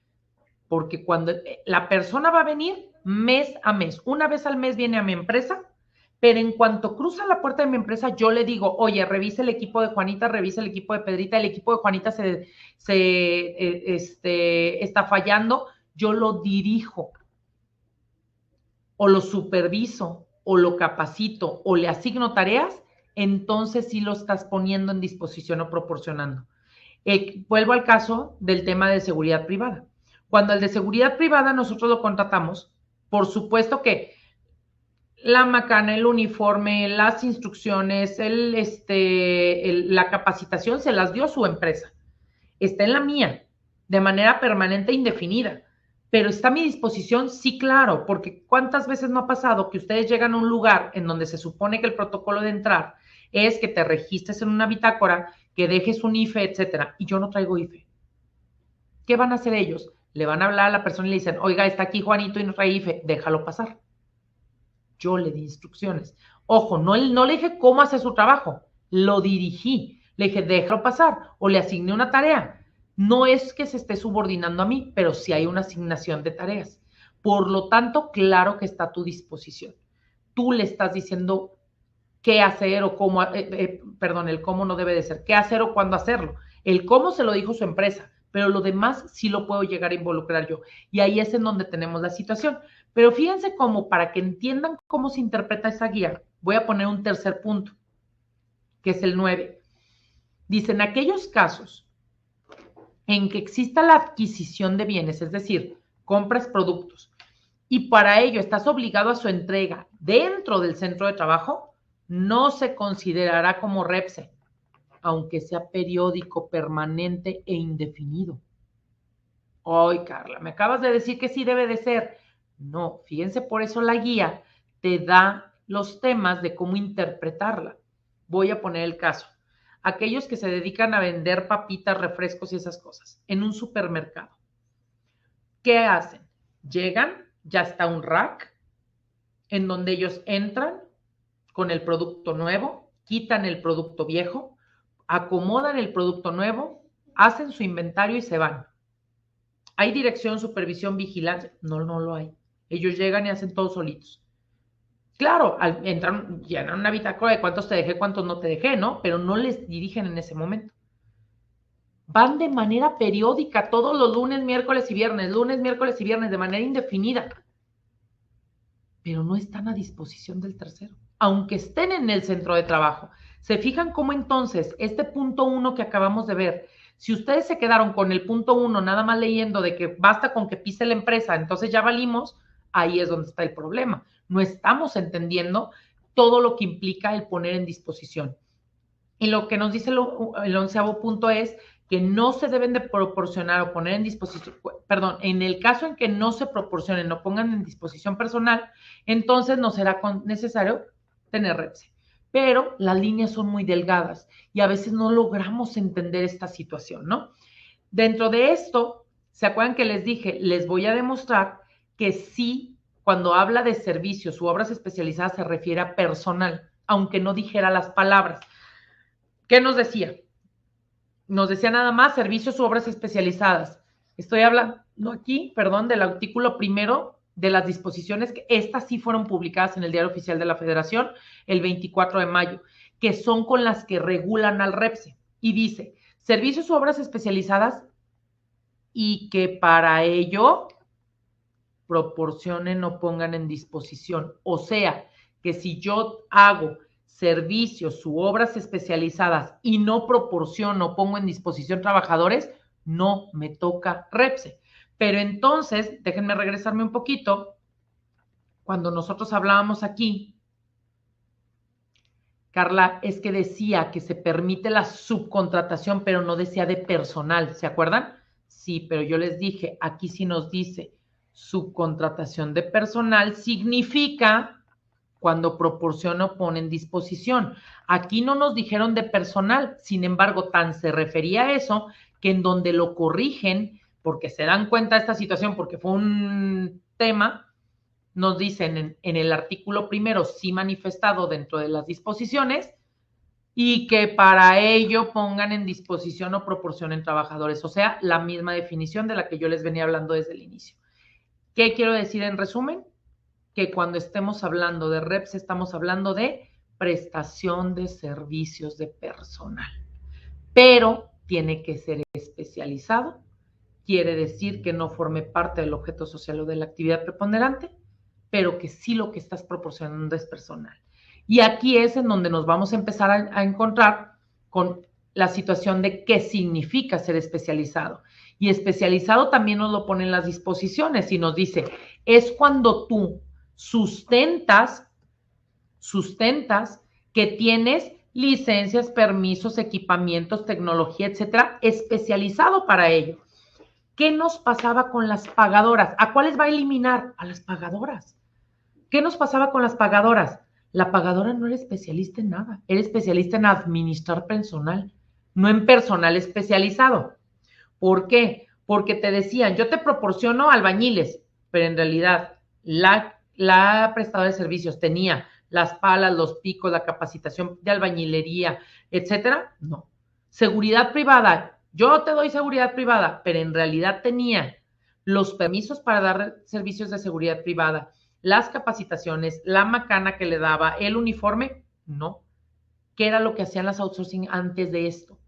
Porque cuando la persona va a venir mes a mes, una vez al mes viene a mi empresa, pero en cuanto cruza la puerta de mi empresa, yo le digo, oye, revisa el equipo de Juanita, revisa el equipo de Pedrita, el equipo de Juanita está fallando, yo lo dirijo, o lo superviso, o lo capacito, o le asigno tareas, entonces sí lo estás poniendo en disposición o proporcionando. Vuelvo al caso del tema de seguridad privada. Cuando el de seguridad privada nosotros lo contratamos, por supuesto que la macana, el uniforme, las instrucciones, la capacitación se las dio su empresa. Está en la mía, de manera permanente e indefinida. Pero está a mi disposición, sí, claro, porque ¿cuántas veces no ha pasado que ustedes llegan a un lugar en donde se supone que el protocolo de entrar es que te registres en una bitácora, que dejes un IFE, etcétera, y yo no traigo IFE? ¿Qué van a hacer ellos? Le van a hablar a la persona y le dicen, oiga, está aquí Juanito y no trae IFE, déjalo pasar. Yo le di instrucciones. Ojo, no le dije cómo hacer su trabajo, lo dirigí. Le dije, déjalo pasar, o le asigné una tarea. No es que se esté subordinando a mí, pero sí hay una asignación de tareas. Por lo tanto, claro que está a tu disposición. Tú le estás diciendo qué hacer o cómo, el cómo no debe de ser, qué hacer o cuándo hacerlo. El cómo se lo dijo su empresa, pero lo demás sí lo puedo llegar a involucrar yo. Y ahí es en donde tenemos la situación. Pero fíjense cómo, para que entiendan cómo se interpreta esa guía, voy a poner un tercer punto, que es el 9. Dice, en aquellos casos en que exista la adquisición de bienes, es decir, compras productos, y para ello estás obligado a su entrega dentro del centro de trabajo, no se considerará como REPSE, aunque sea periódico, permanente e indefinido. Ay, Carla, me acabas de decir que sí debe de ser. No, fíjense, por eso la guía te da los temas de cómo interpretarla. Voy a poner el caso. Aquellos que se dedican a vender papitas, refrescos y esas cosas en un supermercado. ¿Qué hacen? Llegan, ya está un rack en donde ellos entran con el producto nuevo, quitan el producto viejo, acomodan el producto nuevo, hacen su inventario y se van. ¿Hay dirección, supervisión, vigilancia? No, no lo hay. Ellos llegan y hacen todo solitos. Claro, entran, llenan una bitácora de cuántos te dejé, cuántos no te dejé, ¿no? Pero no les dirigen en ese momento. Van de manera periódica, todos los lunes, miércoles y viernes, de manera indefinida. Pero no están a disposición del tercero, aunque estén en el centro de trabajo. ¿Se fijan cómo entonces este punto 1 que acabamos de ver, si ustedes se quedaron con el punto 1 nada más leyendo de que basta con que pise la empresa, entonces ya valimos, ahí es donde está el problema. No estamos entendiendo todo lo que implica el poner en disposición. Y lo que nos dice el 11º punto es que no se deben de proporcionar o poner en disposición, perdón, en el caso en que no se proporcionen o pongan en disposición personal, entonces no será necesario tener REPSE. Pero las líneas son muy delgadas y a veces no logramos entender esta situación, ¿no? Dentro de esto, ¿se acuerdan que les dije? Les voy a demostrar que sí, cuando habla de servicios u obras especializadas se refiere a personal, aunque no dijera las palabras. ¿Qué nos decía? Nos decía nada más servicios u obras especializadas. Estoy hablando aquí, del artículo 1 de las disposiciones, que estas sí fueron publicadas en el Diario Oficial de la Federación el 24 de mayo, que son con las que regulan al REPSE. Y dice, servicios u obras especializadas y que para ello proporcionen o pongan en disposición. O sea, que si yo hago servicios u obras especializadas y no proporciono, pongo en disposición trabajadores, no me toca REPSE. Pero entonces, déjenme regresarme un poquito, cuando nosotros hablábamos aquí, Carla, es que decía que se permite la subcontratación, pero no decía de personal, ¿se acuerdan? Sí, pero yo les dije, aquí sí nos dice Subcontratación de personal significa cuando proporciona o pone en disposición. Aquí no nos dijeron de personal, sin embargo, tan se refería a eso que en donde lo corrigen, porque se dan cuenta de esta situación, porque fue un tema, nos dicen en el artículo primero, sí manifestado dentro de las disposiciones, y que para ello pongan en disposición o proporcionen trabajadores. O sea, la misma definición de la que yo les venía hablando desde el inicio. ¿Qué quiero decir en resumen? Que cuando estemos hablando de REPS, estamos hablando de prestación de servicios de personal. Pero tiene que ser especializado. Quiere decir que no forme parte del objeto social o de la actividad preponderante, pero que sí lo que estás proporcionando es personal. Y aquí es en donde nos vamos a empezar a encontrar con la situación de qué significa ser especializado. Y especializado también nos lo ponen las disposiciones y nos dice, es cuando tú sustentas que tienes licencias, permisos, equipamientos, tecnología, etcétera, especializado para ello. ¿Qué nos pasaba con las pagadoras? ¿A cuáles va a eliminar? A las pagadoras. ¿Qué nos pasaba con las pagadoras? La pagadora no era especialista en nada, era especialista en administrar personal, no en personal especializado. ¿Por qué? Porque te decían, yo te proporciono albañiles, pero en realidad la prestadora de servicios tenía las palas, los picos, la capacitación de albañilería, etcétera. No. Seguridad privada, yo te doy seguridad privada, pero en realidad tenía los permisos para dar servicios de seguridad privada, las capacitaciones, la macana que le daba, el uniforme, no. ¿Qué era lo que hacían las outsourcing antes de esto?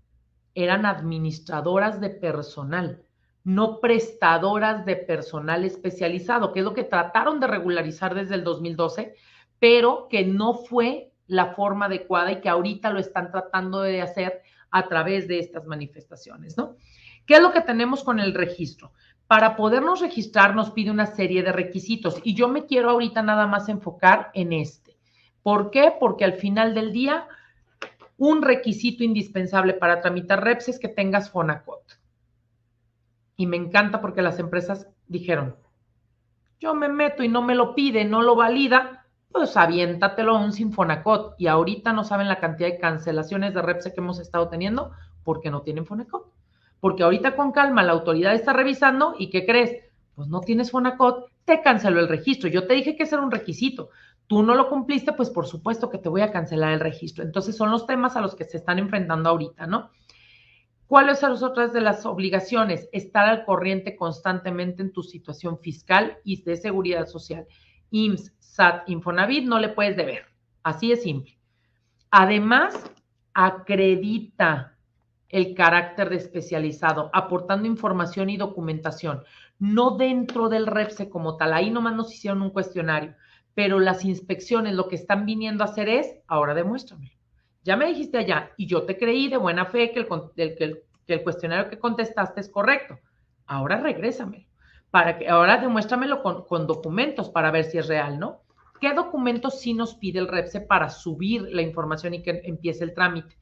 Eran administradoras de personal, no prestadoras de personal especializado, que es lo que trataron de regularizar desde el 2012, pero que no fue la forma adecuada y que ahorita lo están tratando de hacer a través de estas manifestaciones, ¿no? ¿Qué es lo que tenemos con el registro? Para podernos registrar nos pide una serie de requisitos y yo me quiero ahorita nada más enfocar en este. ¿Por qué? Porque al final del día, un requisito indispensable para tramitar REPS es que tengas Fonacot. Y me encanta porque las empresas dijeron, yo me meto y no me lo pide, no lo valida, pues aviéntatelo aún sin Fonacot. Y ahorita no saben la cantidad de cancelaciones de REPS que hemos estado teniendo porque no tienen Fonacot. Porque ahorita con calma la autoridad está revisando y ¿qué crees? Pues no tienes Fonacot, te canceló el registro. Yo te dije que ese era un requisito. Tú no lo cumpliste, pues por supuesto que te voy a cancelar el registro. Entonces son los temas a los que se están enfrentando ahorita, ¿no? ¿Cuáles son las otras de las obligaciones? Estar al corriente constantemente en tu situación fiscal y de seguridad social. IMSS, SAT, Infonavit, no le puedes deber. Así es simple. Además, acredita el carácter de especializado, aportando información y documentación, no dentro del REPSE como tal, ahí nomás nos hicieron un cuestionario, pero las inspecciones lo que están viniendo a hacer es, ahora demuéstramelo. Ya me dijiste allá y yo te creí de buena fe que el cuestionario que contestaste es correcto, ahora regrésamelo, ahora demuéstramelo con documentos para ver si es real, ¿no? ¿Qué documentos sí nos pide el REPSE para subir la información y que empiece el trámite?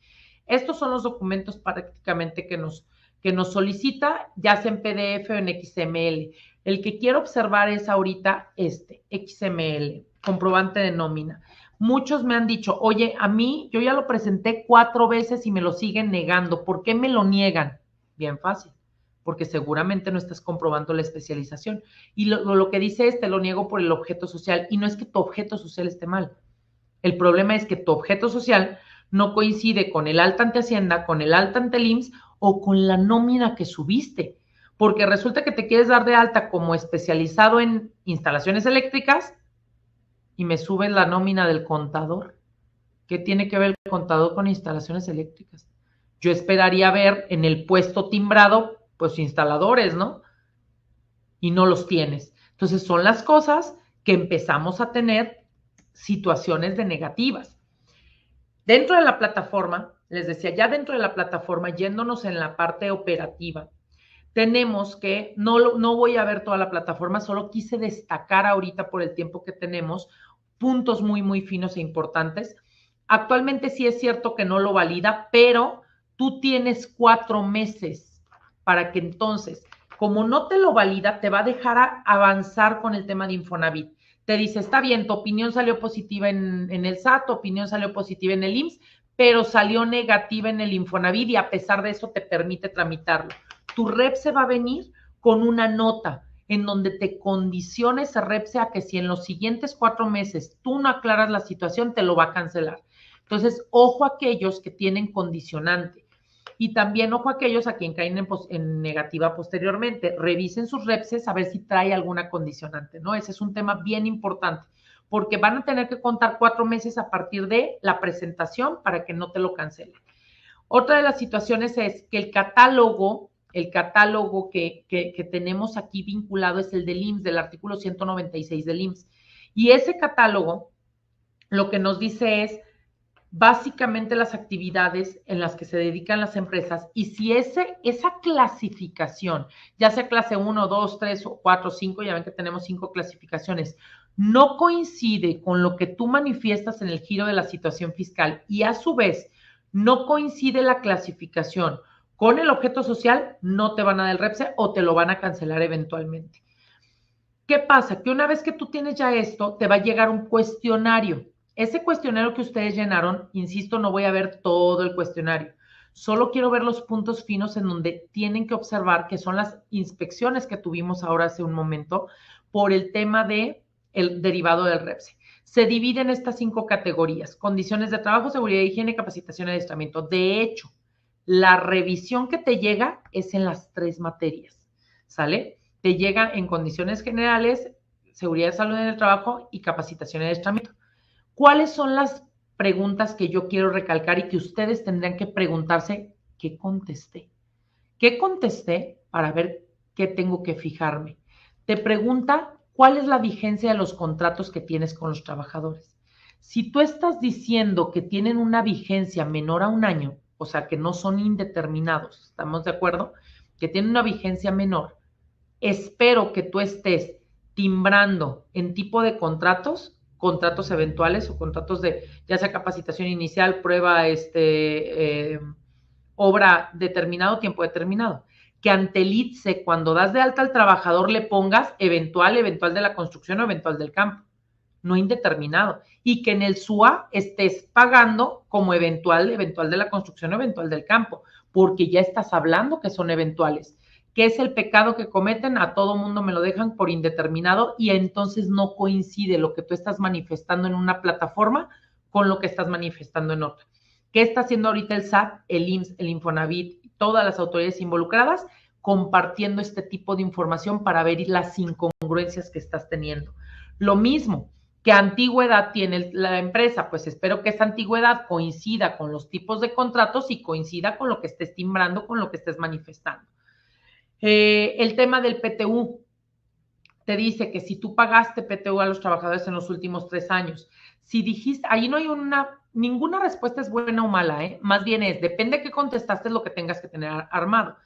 Estos son los documentos prácticamente que nos solicita, ya sea en PDF o en XML. El que quiero observar es ahorita XML, comprobante de nómina. Muchos me han dicho, oye, a mí, yo ya lo presenté 4 veces y me lo siguen negando. ¿Por qué me lo niegan? Bien fácil, porque seguramente no estás comprobando la especialización. Y lo que dice lo niego por el objeto social. Y no es que tu objeto social esté mal. El problema es que tu objeto social no coincide con el alta ante Hacienda, con el alta ante el IMSS o con la nómina que subiste. Porque resulta que te quieres dar de alta como especializado en instalaciones eléctricas y me suben la nómina del contador. ¿Qué tiene que ver el contador con instalaciones eléctricas? Yo esperaría ver en el puesto timbrado, pues instaladores, ¿no? Y no los tienes. Entonces son las cosas que empezamos a tener situaciones de negativas. Dentro de la plataforma, les decía, ya dentro de la plataforma, yéndonos en la parte operativa, tenemos que, no voy a ver toda la plataforma, solo quise destacar ahorita por el tiempo que tenemos puntos muy, muy finos e importantes. Actualmente sí es cierto que no lo valida, pero tú tienes 4 meses para que entonces Como no te lo valida, te va a dejar avanzar con el tema de Infonavit. Te dice, está bien, tu opinión salió positiva en el SAT, tu opinión salió positiva en el IMSS, pero salió negativa en el Infonavit y a pesar de eso te permite tramitarlo. Tu REPSE va a venir con una nota en donde te condiciona ese REPSE a que si en los siguientes 4 meses tú no aclaras la situación, te lo va a cancelar. Entonces, ojo a aquellos que tienen condicionante. Y también, ojo a aquellos a quien caen en negativa posteriormente. Revisen sus REPSes a ver si trae alguna condicionante, ¿no? Ese es un tema bien importante, porque van a tener que contar 4 meses a partir de la presentación para que no te lo cancelen. Otra de las situaciones es que el catálogo que tenemos aquí vinculado es el del IMSS, del artículo 196 del IMSS. Y ese catálogo lo que nos dice es básicamente las actividades en las que se dedican las empresas y si esa clasificación, ya sea clase 1, 2, 3, 4, 5, ya ven que tenemos 5 clasificaciones, no coincide con lo que tú manifiestas en el giro de la situación fiscal y a su vez no coincide la clasificación con el objeto social, no te van a dar el REPSE o te lo van a cancelar eventualmente. ¿Qué pasa? Que una vez que tú tienes ya esto, te va a llegar un cuestionario. Ese cuestionario que ustedes llenaron, insisto, no voy a ver todo el cuestionario. Solo quiero ver los puntos finos en donde tienen que observar que son las inspecciones que tuvimos ahora hace un momento por el tema de el derivado del REPSE. Se dividen estas 5 categorías: condiciones de trabajo, seguridad, higiene, capacitación y adiestramiento. De hecho, la revisión que te llega es en las 3 materias, ¿sale? Te llega en condiciones generales, seguridad y salud en el trabajo y capacitación y adiestramiento. ¿Cuáles son las preguntas que yo quiero recalcar y que ustedes tendrían que preguntarse? ¿Qué contesté? ¿Qué contesté para ver qué tengo que fijarme? Te pregunta cuál es la vigencia de los contratos que tienes con los trabajadores. Si tú estás diciendo que tienen una vigencia menor a 1 año, o sea, que no son indeterminados, ¿estamos de acuerdo? Que tienen una vigencia menor. Espero que tú estés timbrando en tipo de contratos eventuales o contratos de ya sea capacitación inicial, prueba, obra determinado, tiempo determinado. Que ante el ITSE, cuando das de alta al trabajador, le pongas eventual de la construcción o eventual del campo, no indeterminado. Y que en el SUA estés pagando como eventual de la construcción o eventual del campo, porque ya estás hablando que son eventuales. ¿Qué es el pecado que cometen? A todo mundo me lo dejan por indeterminado y entonces no coincide lo que tú estás manifestando en una plataforma con lo que estás manifestando en otra. ¿Qué está haciendo ahorita el SAT, el IMSS, el Infonavit, todas las autoridades involucradas? Compartiendo este tipo de información para ver las incongruencias que estás teniendo. Lo mismo, ¿qué antigüedad tiene la empresa? Pues espero que esa antigüedad coincida con los tipos de contratos y coincida con lo que estés timbrando, con lo que estés manifestando. El tema del PTU, te dice que si tú pagaste PTU a los trabajadores en los últimos 3 años, si dijiste, ahí no hay ninguna respuesta es buena o mala, más bien depende de qué contestaste, es lo que tengas que tener armado.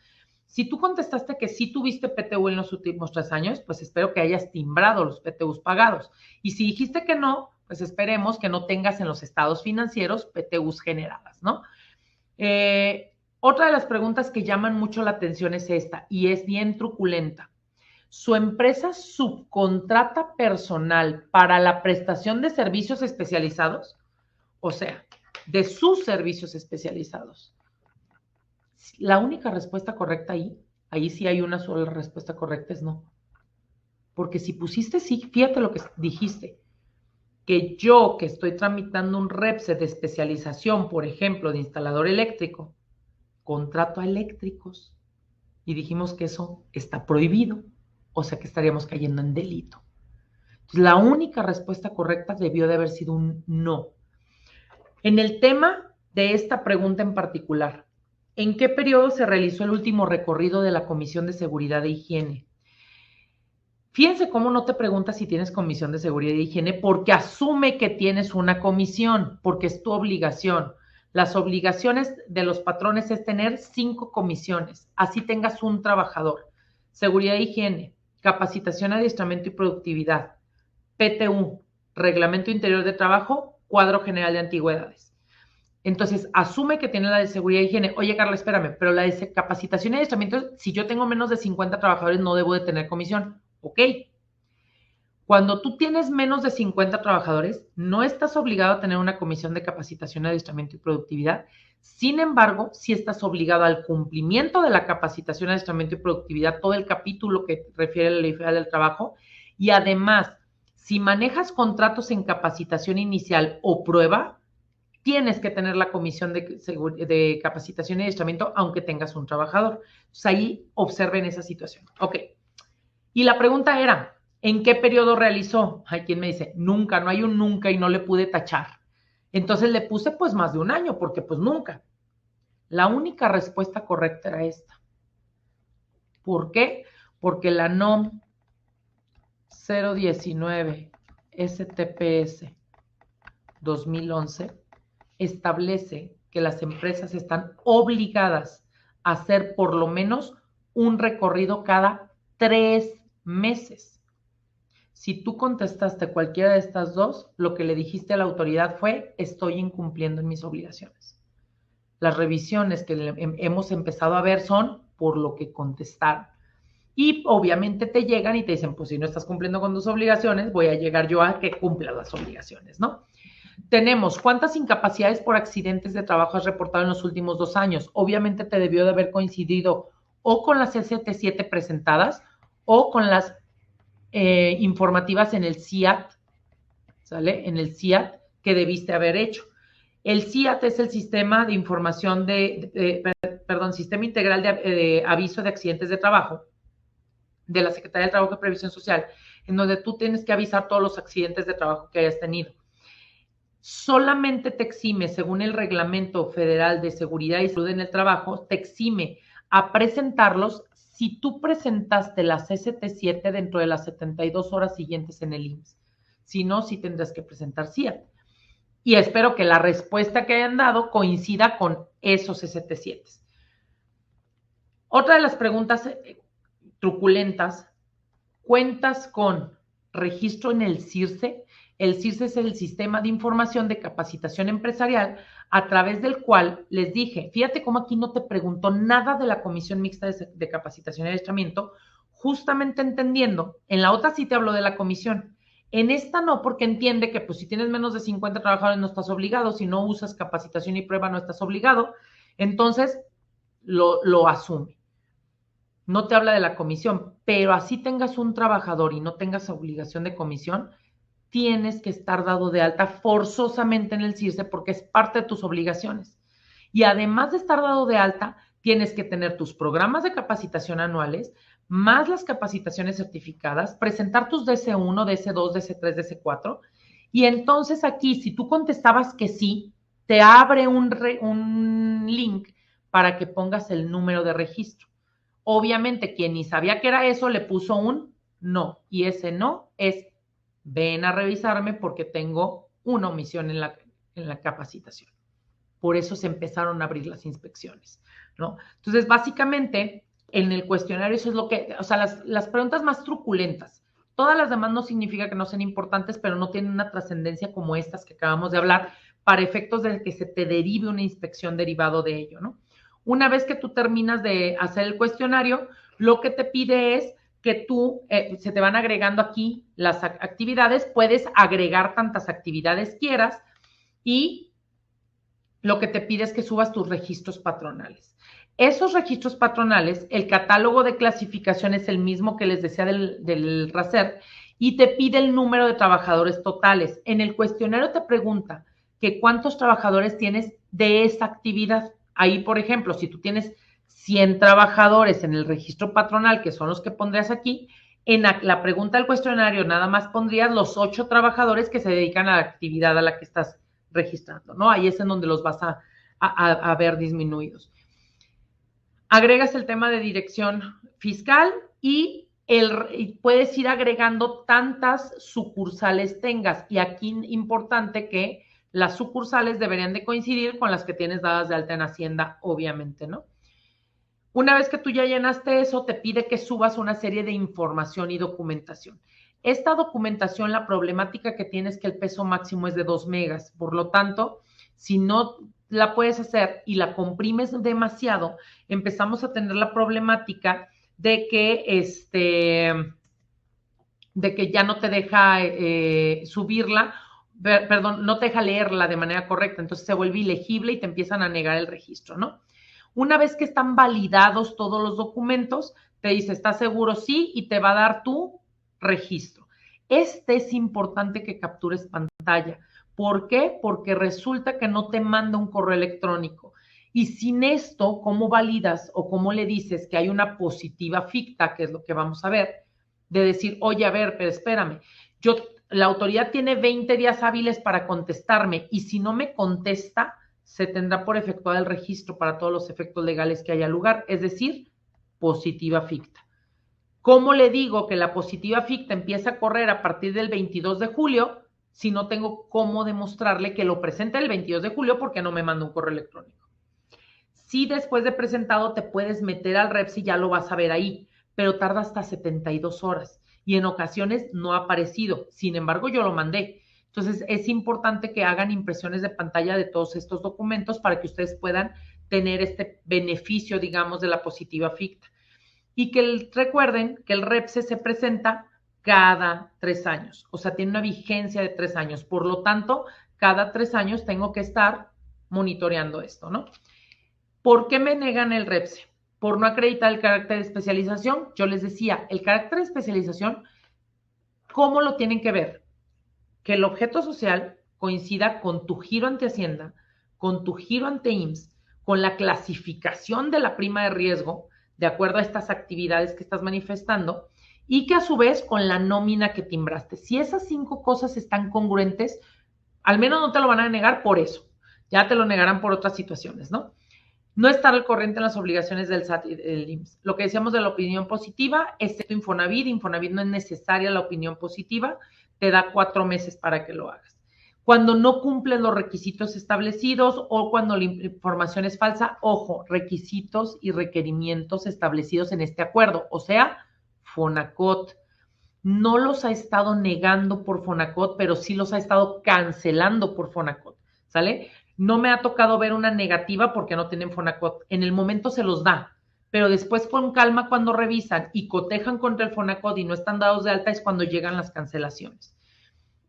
Si tú contestaste que sí tuviste PTU en los últimos 3 años, pues espero que hayas timbrado los PTUs pagados. Y si dijiste que no, pues esperemos que no tengas en los estados financieros PTUs generadas, ¿no? Otra de las preguntas que llaman mucho la atención es esta, y es bien truculenta. ¿Su empresa subcontrata personal para la prestación de servicios especializados? O sea, de sus servicios especializados. La única respuesta correcta ahí sí hay una sola respuesta correcta, es no. Porque si pusiste sí, fíjate lo que dijiste, que yo que estoy tramitando un REPSE de especialización, por ejemplo, de instalador eléctrico, contrato a eléctricos y dijimos que eso está prohibido, o sea que estaríamos cayendo en delito. Entonces, la única respuesta correcta debió de haber sido un no. En el tema de esta pregunta en particular, ¿en qué periodo se realizó el último recorrido de la Comisión de Seguridad e Higiene? Fíjense cómo no te preguntas si tienes comisión de seguridad e higiene, porque asume que tienes una comisión, porque es tu obligación. Las obligaciones de los patrones es tener 5 comisiones, así tengas un trabajador. Seguridad e higiene, capacitación, adiestramiento y productividad, PTU, Reglamento Interior de Trabajo, Cuadro General de Antigüedades. Entonces, asume que tiene la de seguridad y higiene. Oye, Carla, espérame, pero la de capacitación y adiestramiento, si yo tengo menos de 50 trabajadores, no debo de tener comisión. Ok. Cuando tú tienes menos de 50 trabajadores, no estás obligado a tener una comisión de capacitación, adiestramiento y productividad. Sin embargo, sí estás obligado al cumplimiento de la capacitación, adiestramiento y productividad, todo el capítulo que refiere a la Ley Federal del Trabajo. Y además, si manejas contratos en capacitación inicial o prueba, tienes que tener la comisión de capacitación y adiestramiento aunque tengas un trabajador. Entonces, ahí observen esa situación. Ok. Y la pregunta era, ¿en qué periodo realizó? Hay quien me dice, nunca, no hay un nunca y no le pude tachar. Entonces le puse pues más de un año, porque pues nunca. La única respuesta correcta era esta. ¿Por qué? Porque la NOM 019 STPS 2011 establece que las empresas están obligadas a hacer por lo menos un recorrido cada 3 meses. Si tú contestaste cualquiera de estas dos, lo que le dijiste a la autoridad fue, estoy incumpliendo en mis obligaciones. Las revisiones que hemos empezado a ver son por lo que contestaron. Y obviamente te llegan y te dicen, pues si no estás cumpliendo con tus obligaciones, voy a llegar yo a que cumplas las obligaciones, ¿no? Tenemos, ¿cuántas incapacidades por accidentes de trabajo has reportado en los últimos 2 años? Obviamente te debió de haber coincidido o con las ST7 presentadas o con las informativas en el CIAT, ¿sale? En el CIAT que debiste haber hecho. El CIAT es el Sistema de Información Sistema Integral de Aviso de Accidentes de Trabajo de la Secretaría de Trabajo y Previsión Social, en donde tú tienes que avisar todos los accidentes de trabajo que hayas tenido. Solamente te exime, según el Reglamento Federal de Seguridad y Salud en el Trabajo, te exime a presentarlos si tú presentaste las ST7 dentro de las 72 horas siguientes en el IMSS. Si no, sí tendrás que presentar CIAT. Y espero que la respuesta que hayan dado coincida con esos ST7. Otra de las preguntas truculentas, ¿cuentas con registro en el CIRSE? El CIRSE es el Sistema de Información de Capacitación Empresarial, a través del cual les dije, fíjate cómo aquí no te preguntó nada de la Comisión Mixta de Capacitación y Adiestramiento, justamente entendiendo, en la otra sí te habló de la comisión, en esta no, porque entiende que pues si tienes menos de 50 trabajadores no estás obligado, si no usas capacitación y prueba no estás obligado, entonces lo asume. No te habla de la comisión, pero así tengas un trabajador y no tengas obligación de comisión, tienes que estar dado de alta forzosamente en el CIRSE porque es parte de tus obligaciones. Y además de estar dado de alta, tienes que tener tus programas de capacitación anuales, más las capacitaciones certificadas, presentar tus DC1, DC2, DC3, DC4. Y entonces aquí, si tú contestabas que sí, te abre un link para que pongas el número de registro. Obviamente, quien ni sabía que era eso, le puso un no. Y ese no es, ven a revisarme porque tengo una omisión en la capacitación. Por eso se empezaron a abrir las inspecciones, ¿no? Entonces, básicamente, en el cuestionario eso es lo que, o sea, las preguntas más truculentas. Todas las demás no significa que no sean importantes, pero no tienen una trascendencia como estas que acabamos de hablar, para efectos de que se te derive una inspección derivado de ello, ¿no? Una vez que tú terminas de hacer el cuestionario, lo que te pide es que tú, se te van agregando aquí las actividades, puedes agregar tantas actividades quieras y lo que te pide es que subas tus registros patronales. Esos registros patronales, el catálogo de clasificación es el mismo que les decía del RACER y te pide el número de trabajadores totales. En el cuestionario te pregunta que cuántos trabajadores tienes de esa actividad. Ahí, por ejemplo, si tú tienes 100 trabajadores en el registro patronal, que son los que pondrías aquí, en la pregunta del cuestionario nada más pondrías los 8 trabajadores que se dedican a la actividad a la que estás registrando, ¿no? Ahí es en donde los vas a ver disminuidos. Agregas el tema de dirección fiscal y puedes ir agregando tantas sucursales tengas. Y aquí importante que las sucursales deberían de coincidir con las que tienes dadas de alta en Hacienda, obviamente, ¿no? Una vez que tú ya llenaste eso, te pide que subas una serie de información y documentación. Esta documentación, la problemática que tiene es que el peso máximo es de 2 megas. Por lo tanto, si no la puedes hacer y la comprimes demasiado, empezamos a tener la problemática de que ya no te deja subirla, perdón, no te deja leerla de manera correcta, entonces se vuelve ilegible y te empiezan a negar el registro, ¿no? Una vez que están validados todos los documentos, te dice, ¿estás seguro? Sí, y te va a dar tu registro. Es importante que captures pantalla. ¿Por qué? Porque resulta que no te manda un correo electrónico. Y sin esto, ¿cómo validas o cómo le dices que hay una positiva ficta, que es lo que vamos a ver? De decir, oye, a ver, pero espérame, la autoridad tiene 20 días hábiles para contestarme y si no me contesta, se tendrá por efectuado el registro para todos los efectos legales que haya lugar, es decir, positiva ficta. ¿Cómo le digo que la positiva ficta empieza a correr a partir del 22 de julio si no tengo cómo demostrarle que lo presente el 22 de julio porque no me manda un correo electrónico? Si después de presentado te puedes meter al REPS y ya lo vas a ver ahí, pero tarda hasta 72 horas y en ocasiones no ha aparecido. Sin embargo, yo lo mandé. Entonces, es importante que hagan impresiones de pantalla de todos estos documentos para que ustedes puedan tener este beneficio, digamos, de la positiva ficta. Y que recuerden que el REPSE se presenta cada 3 años, o sea, tiene una vigencia de 3 años. Por lo tanto, cada 3 años tengo que estar monitoreando esto, ¿no? ¿Por qué me negan el REPSE? Por no acreditar el carácter de especialización. Yo les decía, el carácter de especialización, ¿cómo lo tienen que ver? Que el objeto social coincida con tu giro ante Hacienda, con tu giro ante IMSS, con la clasificación de la prima de riesgo, de acuerdo a estas actividades que estás manifestando, y que a su vez con la nómina que timbraste. Si esas 5 cosas están congruentes, al menos no te lo van a negar por eso. Ya te lo negarán por otras situaciones, ¿no? No estar al corriente en las obligaciones del SAT y del IMSS. Lo que decíamos de la opinión positiva, excepto Infonavit. Infonavit no es necesaria la opinión positiva, te da 4 meses para que lo hagas. Cuando no cumplen los requisitos establecidos o cuando la información es falsa, ojo, requisitos y requerimientos establecidos en este acuerdo, o sea, Fonacot. No los ha estado negando por Fonacot, pero sí los ha estado cancelando por Fonacot, ¿sale? No me ha tocado ver una negativa porque no tienen Fonacot. En el momento se los da, pero después con calma cuando revisan y cotejan contra el Fonacot y no están dados de alta es cuando llegan las cancelaciones.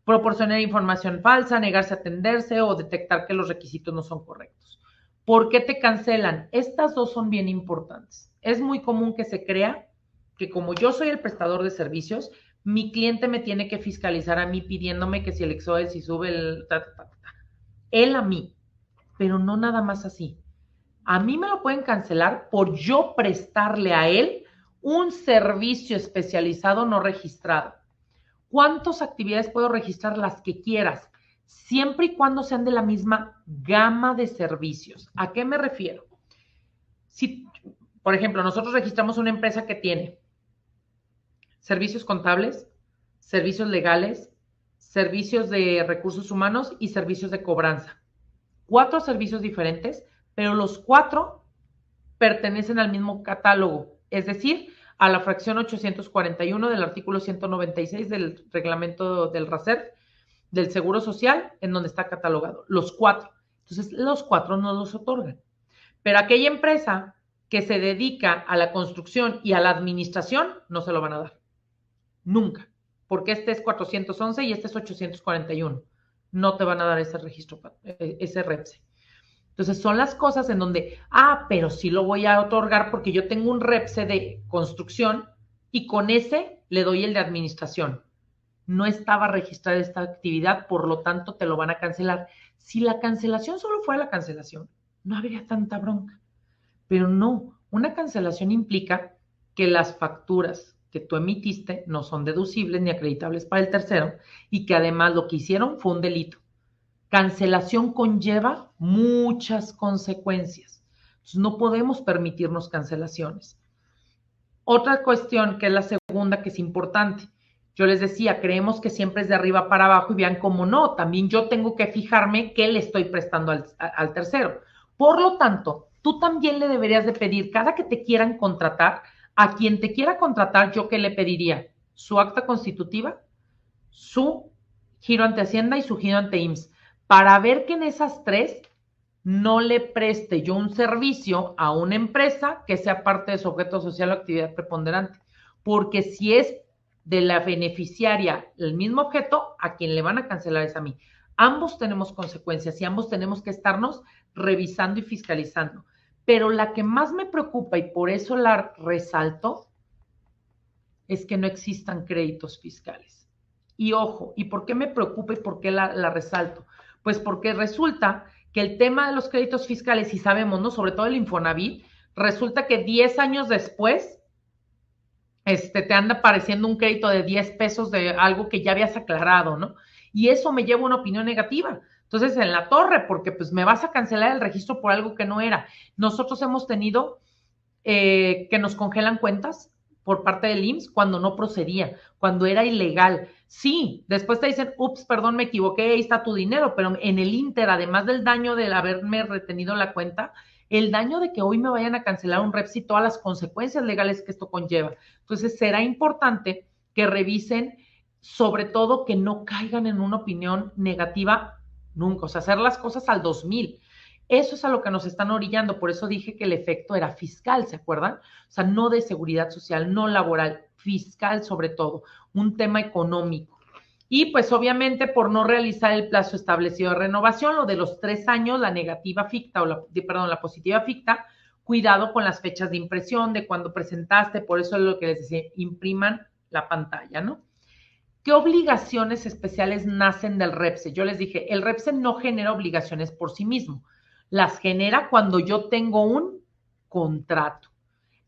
Proporcionar información falsa, negarse a atenderse o detectar que los requisitos no son correctos. ¿Por qué te cancelan? Estas dos son bien importantes. Es muy común que se crea que como yo soy el prestador de servicios, mi cliente me tiene que fiscalizar a mí pidiéndome que si el EXOE, si sube el... Él a mí, pero no nada más así. A mí me lo pueden cancelar por yo prestarle a él un servicio especializado no registrado. ¿Cuántas actividades puedo registrar? Las que quieras, siempre y cuando sean de la misma gama de servicios. ¿A qué me refiero? Si, por ejemplo, nosotros registramos una empresa que tiene servicios contables, servicios legales, servicios de recursos humanos y servicios de cobranza. 4 servicios diferentes, pero los 4 pertenecen al mismo catálogo, es decir, a la fracción 841 del artículo 196 del reglamento del RASER, del Seguro Social, en donde está catalogado, los 4. Entonces, los 4 no los otorgan. Pero aquella empresa que se dedica a la construcción y a la administración, no se lo van a dar. Nunca. Porque este es 411 y este es 841. No te van a dar ese registro, ese REPSE. Entonces, son las cosas en donde, pero sí lo voy a otorgar porque yo tengo un REPSE de construcción y con ese le doy el de administración. No estaba registrada esta actividad, por lo tanto, te lo van a cancelar. Si la cancelación solo fuera la cancelación, no habría tanta bronca. Pero no, una cancelación implica que las facturas que tú emitiste no son deducibles ni acreditables para el tercero y que además lo que hicieron fue un delito. Cancelación conlleva muchas consecuencias. Entonces, no podemos permitirnos cancelaciones. Otra cuestión, que es la segunda, que es importante. Yo les decía, creemos que siempre es de arriba para abajo y vean cómo no. También yo tengo que fijarme qué le estoy prestando al tercero. Por lo tanto, tú también le deberías de pedir, cada que te quieran contratar, a quien te quiera contratar, ¿yo qué le pediría? Su acta constitutiva, su giro ante Hacienda y su giro ante IMSS, para ver que en esas 3 no le preste yo un servicio a una empresa que sea parte de su objeto social o actividad preponderante. Porque si es de la beneficiaria el mismo objeto, a quien le van a cancelar es a mí. Ambos tenemos consecuencias y ambos tenemos que estarnos revisando y fiscalizando. Pero la que más me preocupa, y por eso la resalto, es que no existan créditos fiscales. Y ojo, ¿y por qué me preocupa y por qué la resalto? Pues porque resulta que el tema de los créditos fiscales, y sabemos, ¿no? Sobre todo el Infonavit, resulta que 10 años después te anda apareciendo un crédito de 10 pesos de algo que ya habías aclarado, ¿no? Y eso me lleva a una opinión negativa. Entonces, en la torre, porque pues me vas a cancelar el registro por algo que no era. Nosotros hemos tenido que nos congelan cuentas por parte del IMSS cuando no procedía, cuando era ilegal. Sí, después te dicen, ups, perdón, me equivoqué, ahí está tu dinero, pero en el Inter, además del daño de haberme retenido la cuenta, el daño de que hoy me vayan a cancelar un REPS y todas las consecuencias legales que esto conlleva. Entonces, será importante que revisen, sobre todo que no caigan en una opinión negativa nunca, o sea, hacer las cosas al 2000. Eso es a lo que nos están orillando, por eso dije que el efecto era fiscal, ¿se acuerdan? O sea, no de seguridad social, no laboral, fiscal sobre todo, un tema económico. Y pues obviamente por no realizar el plazo establecido de renovación, lo de los 3 años, la negativa ficta, la positiva ficta, cuidado con las fechas de impresión, de cuando presentaste, por eso es lo que les decía, impriman la pantalla, ¿no? ¿Qué obligaciones especiales nacen del REPSE? Yo les dije, el REPSE no genera obligaciones por sí mismo, las genera cuando yo tengo un contrato.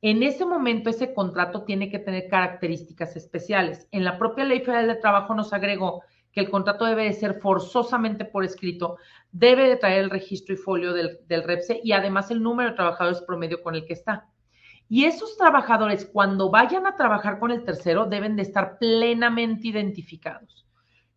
En ese momento, ese contrato tiene que tener características especiales. En la propia Ley Federal de Trabajo nos agregó que el contrato debe de ser forzosamente por escrito, debe de traer el registro y folio del REPSE y además el número de trabajadores promedio con el que está. Y esos trabajadores, cuando vayan a trabajar con el tercero, deben de estar plenamente identificados.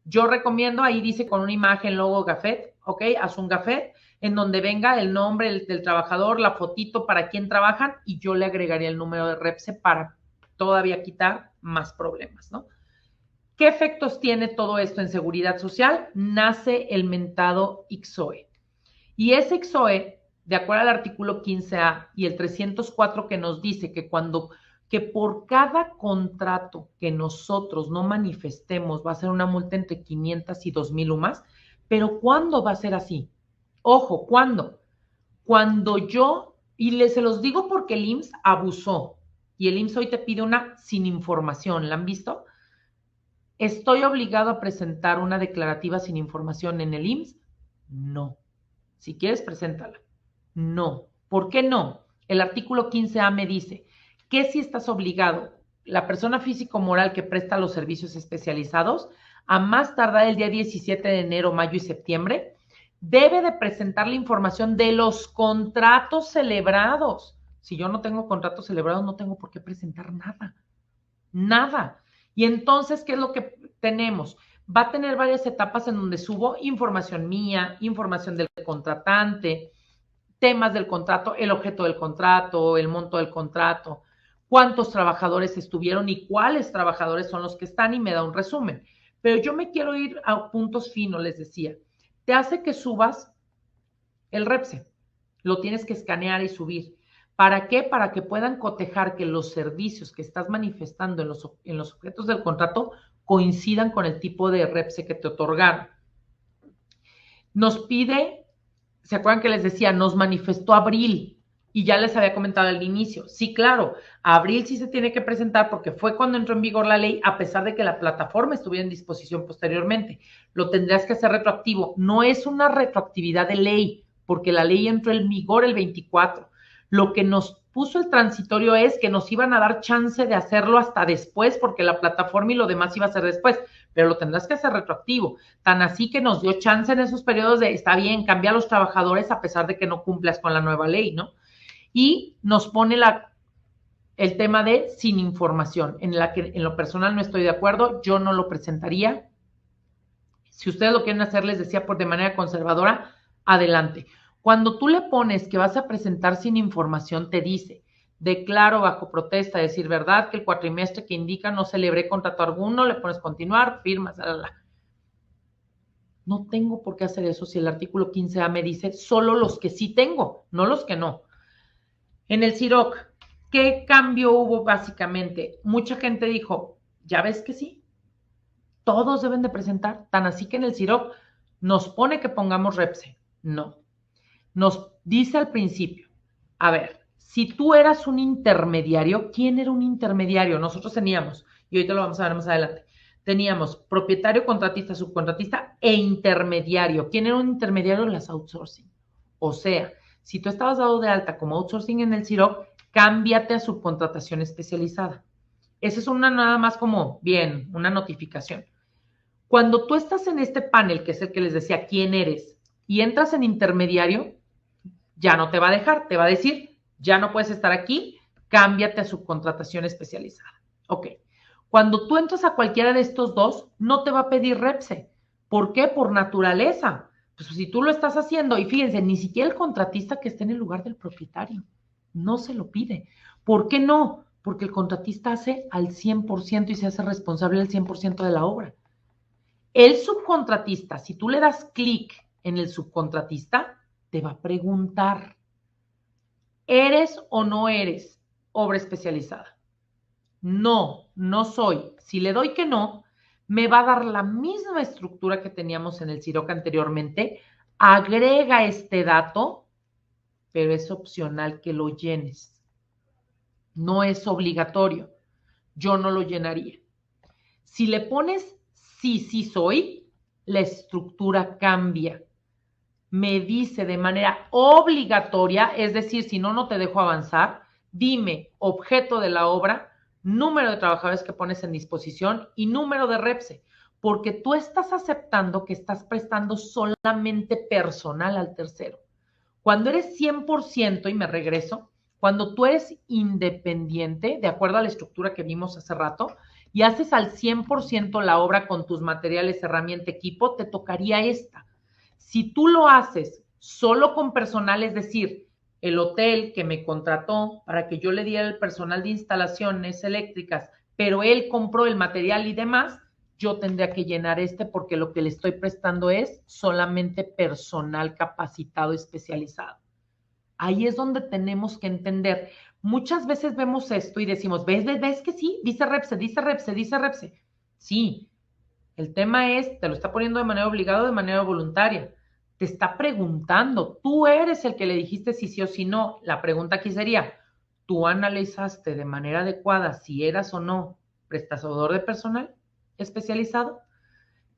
Yo recomiendo, ahí dice con una imagen, logo, gafet, ¿ok? Haz un gafet en donde venga el nombre del trabajador, la fotito para quién trabajan y yo le agregaría el número de REPSE para todavía quitar más problemas, ¿no? ¿Qué efectos tiene todo esto en seguridad social? Nace el mentado ICSOE. Y ese ICSOE, de acuerdo al artículo 15A y el 304 que nos dice que por cada contrato que nosotros no manifestemos va a ser una multa entre 500 y 2,000 UMAS, pero ¿cuándo va a ser así? Ojo, ¿cuándo? Cuando yo, y se los digo porque el IMSS abusó, y el IMSS hoy te pide una sin información, ¿la han visto? ¿Estoy obligado a presentar una declarativa sin información en el IMSS? No. Si quieres, preséntala. No. ¿Por qué no? El artículo 15A me dice que si estás obligado, la persona físico-moral que presta los servicios especializados, a más tardar el día 17 de enero, mayo y septiembre, debe de presentar la información de los contratos celebrados. Si yo no tengo contratos celebrados, no tengo por qué presentar nada. Nada. Y entonces, ¿qué es lo que tenemos? Va a tener varias etapas en donde subo información mía, información del contratante, temas del contrato, el objeto del contrato, el monto del contrato, cuántos trabajadores estuvieron y cuáles trabajadores son los que están y me da un resumen. Pero yo me quiero ir a puntos finos, les decía. Te hace que subas el REPSE. Lo tienes que escanear y subir. ¿Para qué? Para que puedan cotejar que los servicios que estás manifestando en los objetos del contrato coincidan con el tipo de REPSE que te otorgaron. Nos pide, ¿se acuerdan que les decía? Nos manifestó Abril y ya les había comentado al inicio. Sí, claro, Abril sí se tiene que presentar porque fue cuando entró en vigor la ley, a pesar de que la plataforma estuviera en disposición posteriormente. Lo tendrías que hacer retroactivo. No es una retroactividad de ley, porque la ley entró en vigor el 24. Lo que nos puso el transitorio es que nos iban a dar chance de hacerlo hasta después, porque la plataforma y lo demás iba a ser después, pero lo tendrás que hacer retroactivo. Tan así que nos dio chance en esos periodos de, está bien, cambia a los trabajadores a pesar de que no cumplas con la nueva ley, ¿no? Y nos pone el tema de sin información, en la que en lo personal no estoy de acuerdo, yo no lo presentaría. Si ustedes lo quieren hacer, les decía, de manera conservadora, adelante. Cuando tú le pones que vas a presentar sin información, te dice, declaro bajo protesta, decir verdad, que el cuatrimestre que indica no celebré contrato alguno, le pones continuar, firmas, No tengo por qué hacer eso si el artículo 15A me dice solo los que sí tengo, no los que no. En el CIROC, ¿qué cambio hubo básicamente? Mucha gente dijo, ya ves que sí, todos deben de presentar, tan así que en el CIROC nos pone que pongamos REPSE. No, nos dice al principio, a ver, si tú eras un intermediario, ¿quién era un intermediario? Nosotros teníamos, y ahorita lo vamos a ver más adelante, teníamos propietario, contratista, subcontratista e intermediario. ¿Quién era un intermediario? Las outsourcing. O sea, si tú estabas dado de alta como outsourcing en el CIROC, cámbiate a subcontratación especializada. Esa es una nada más como, bien, una notificación. Cuando tú estás en este panel, que es el que les decía quién eres, y entras en intermediario, ya no te va a dejar, te va a decir, ya no puedes estar aquí, cámbiate a subcontratación especializada. Ok. Cuando tú entras a cualquiera de estos dos, no te va a pedir REPSE. ¿Por qué? Por naturaleza. Pues si tú lo estás haciendo, y fíjense, ni siquiera el contratista que esté en el lugar del propietario, no se lo pide. ¿Por qué no? Porque el contratista hace al 100% y se hace responsable al 100% de la obra. El subcontratista, si tú le das clic en el subcontratista, te va a preguntar, ¿eres o no eres obra especializada? No, no soy. Si le doy que no, me va a dar la misma estructura que teníamos en el CIROC anteriormente. Agrega este dato, pero es opcional que lo llenes. No es obligatorio. Yo no lo llenaría. Si le pones sí, sí soy, la estructura cambia. Me dice de manera obligatoria, es decir, si no, no te dejo avanzar, dime objeto de la obra, número de trabajadores que pones en disposición y número de REPSE, porque tú estás aceptando que estás prestando solamente personal al tercero. Cuando eres 100%, y me regreso, cuando tú eres independiente, de acuerdo a la estructura que vimos hace rato, y haces al 100% la obra con tus materiales, herramienta, equipo, te tocaría esta. Si tú lo haces solo con personal, es decir, el hotel que me contrató para que yo le diera el personal de instalaciones eléctricas, pero él compró el material y demás, yo tendría que llenar porque lo que le estoy prestando es solamente personal capacitado especializado. Ahí es donde tenemos que entender. Muchas veces vemos esto y decimos, ¿ves que sí? Dice REPSE. Sí, el tema es, te lo está poniendo de manera obligada o de manera voluntaria. Te está preguntando, tú eres el que le dijiste si sí o si no. La pregunta aquí sería, ¿tú analizaste de manera adecuada si eras o no prestador de personal especializado?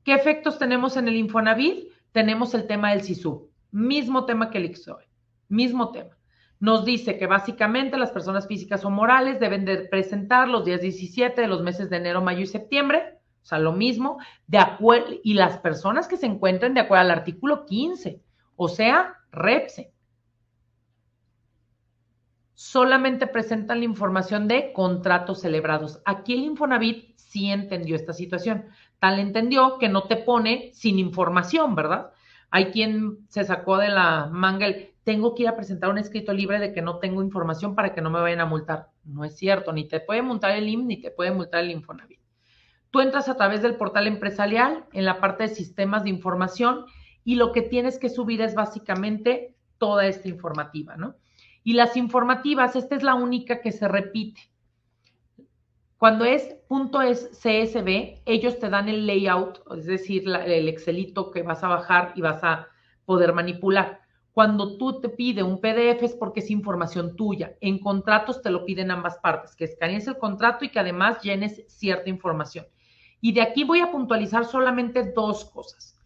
¿Qué efectos tenemos en el Infonavit? Tenemos el tema del SISU, mismo tema que el ICSOE, mismo tema. Nos dice que básicamente las personas físicas o morales deben de presentar los días 17 de los meses de enero, mayo y septiembre, o sea, lo mismo, de acuerdo, y las personas que se encuentren de acuerdo al artículo 15, o sea, REPSE. Solamente presentan la información de contratos celebrados. Aquí el Infonavit sí entendió esta situación. Tal entendió que no te pone sin información, ¿verdad? Hay quien se sacó de la manga el, tengo que ir a presentar un escrito libre de que no tengo información para que no me vayan a multar. No es cierto, ni te puede multar el IMSS, ni te puede multar el Infonavit. Tú entras a través del portal empresarial en la parte de sistemas de información y lo que tienes que subir es básicamente toda esta informativa, ¿no? Y las informativas, esta es la única que se repite. Cuando es .csv, ellos te dan el layout, es decir, el Excelito que vas a bajar y vas a poder manipular. Cuando tú te pide un PDF es porque es información tuya. En contratos te lo piden ambas partes, que escanees el contrato y que además llenes cierta información. Y de aquí voy a puntualizar solamente dos cosas.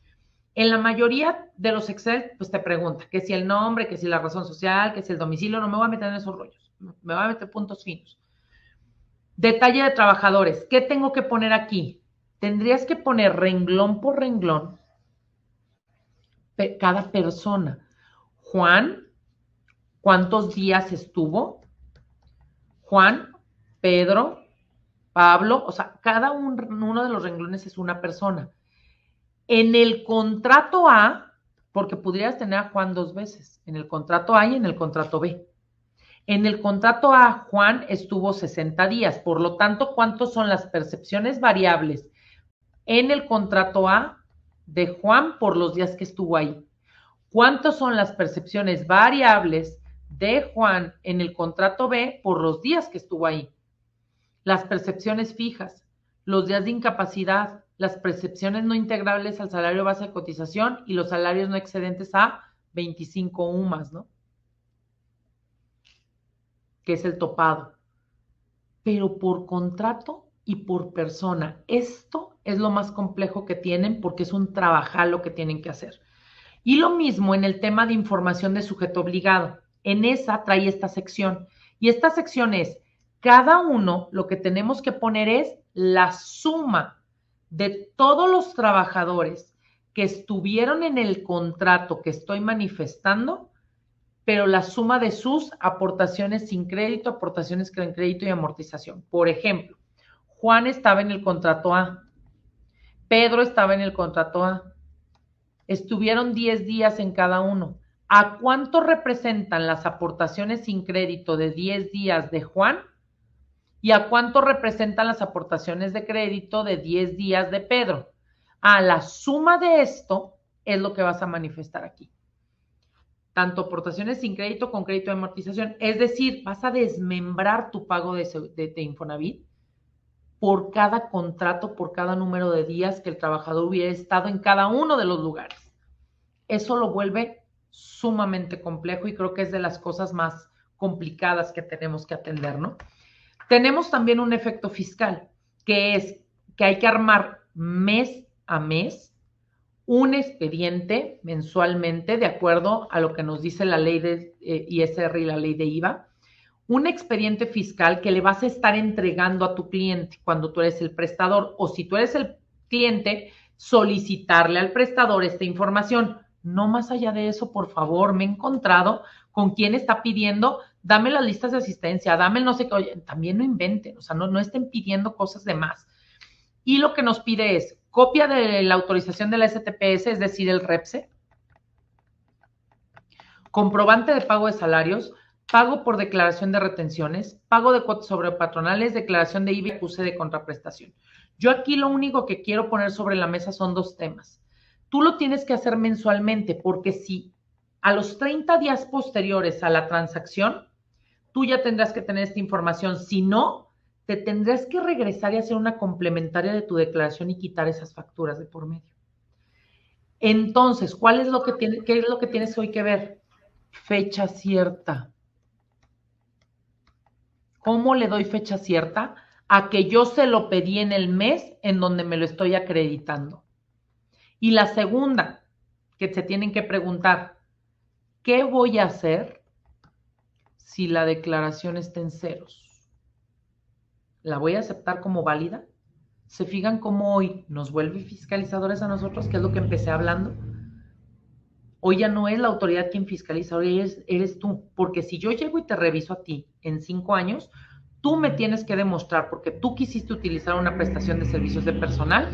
En la mayoría de los Excel, pues te pregunta que si el nombre, que si la razón social, que si el domicilio, no me voy a meter en esos rollos, me voy a meter puntos finos. Detalle de trabajadores, ¿qué tengo que poner aquí? Tendrías que poner renglón por renglón cada persona. Juan, ¿cuántos días estuvo? Juan, Pedro, Pablo, o sea, cada uno de los renglones es una persona. En el contrato A, porque podrías tener a Juan dos veces, en el contrato A y en el contrato B. En el contrato A, Juan estuvo 60 días, por lo tanto, ¿cuántos son las percepciones variables en el contrato A de Juan por los días que estuvo ahí. ¿Cuántos son las percepciones variables de Juan en el contrato B por los días que estuvo ahí? Las percepciones fijas, los días de incapacidad, las percepciones no integrables al salario base de cotización y los salarios no excedentes a 25 UMAS, ¿no? Que es el topado. Pero por contrato y por persona. Esto es lo más complejo que tienen porque es un trabajal lo que tienen que hacer. Y lo mismo en el tema de información de sujeto obligado. En esa trae esta sección. Y esta sección es, cada uno lo que tenemos que poner es la suma de todos los trabajadores que estuvieron en el contrato que estoy manifestando, pero la suma de sus aportaciones sin crédito, aportaciones con crédito y amortización. Por ejemplo, Juan estaba en el contrato A, Pedro estaba en el contrato A, estuvieron 10 días en cada uno. ¿A cuánto representan las aportaciones sin crédito de 10 días de Juan? ¿Y a cuánto representan las aportaciones de crédito de 10 días de Pedro? A la suma de esto es lo que vas a manifestar aquí. Tanto aportaciones sin crédito con crédito de amortización. Es decir, vas a desmembrar tu pago de Infonavit por cada contrato, por cada número de días que el trabajador hubiera estado en cada uno de los lugares. Eso lo vuelve sumamente complejo y creo que es de las cosas más complicadas que tenemos que atender, ¿no? Tenemos también un efecto fiscal, que es que hay que armar mes a mes un expediente mensualmente, de acuerdo a lo que nos dice la ley de ISR y la ley de IVA, un expediente fiscal que le vas a estar entregando a tu cliente cuando tú eres el prestador, o si tú eres el cliente, solicitarle al prestador esta información. No más allá de eso, por favor, me he encontrado con quien está pidiendo, dame las listas de asistencia, dame el no sé qué, oye, también no inventen, o sea, no estén pidiendo cosas de más. Y lo que nos pide es copia de la autorización de la STPS, es decir, el REPSE, comprobante de pago de salarios, pago por declaración de retenciones, pago de cuotas sobre patronales, declaración de IVA y acuse de contraprestación. Yo aquí lo único que quiero poner sobre la mesa son dos temas. Tú lo tienes que hacer mensualmente porque si a los 30 días posteriores a la transacción, tú ya tendrás que tener esta información. Si no, te tendrás que regresar y hacer una complementaria de tu declaración y quitar esas facturas de por medio. Entonces, ¿qué es lo que tienes hoy que ver? Fecha cierta. ¿Cómo le doy fecha cierta? A que yo se lo pedí en el mes en donde me lo estoy acreditando. Y la segunda, que se tienen que preguntar, ¿qué voy a hacer si la declaración está en ceros? ¿La voy a aceptar como válida? ¿Se fijan cómo hoy nos vuelve fiscalizadores a nosotros, que es lo que empecé hablando? Hoy ya no es la autoridad quien fiscaliza, hoy eres tú. Porque si yo llego y te reviso a ti en 5 años, tú me tienes que demostrar, porque tú quisiste utilizar una prestación de servicios de personal,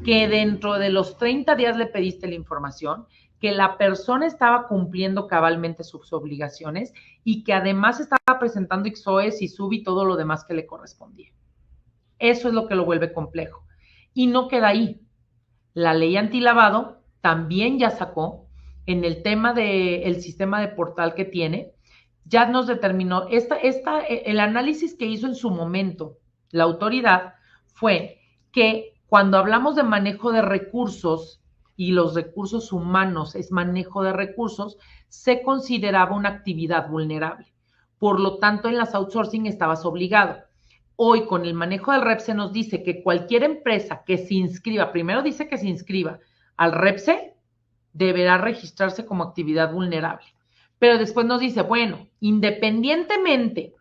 que dentro de los 30 días le pediste la información, que la persona estaba cumpliendo cabalmente sus obligaciones y que además estaba presentando IXOES y SUB y todo lo demás que le correspondía. Eso es lo que lo vuelve complejo. Y no queda ahí. La ley antilavado también ya sacó, en el tema del sistema de portal que tiene, ya nos determinó, el análisis que hizo en su momento la autoridad fue que cuando hablamos de manejo de recursos y los recursos humanos es manejo de recursos, se consideraba una actividad vulnerable. Por lo tanto, en las outsourcing estabas obligado. Hoy, con el manejo del REPSE, nos dice que cualquier empresa que se inscriba, primero dice que se inscriba al REPSE, deberá registrarse como actividad vulnerable. Pero después nos dice, bueno, independientemente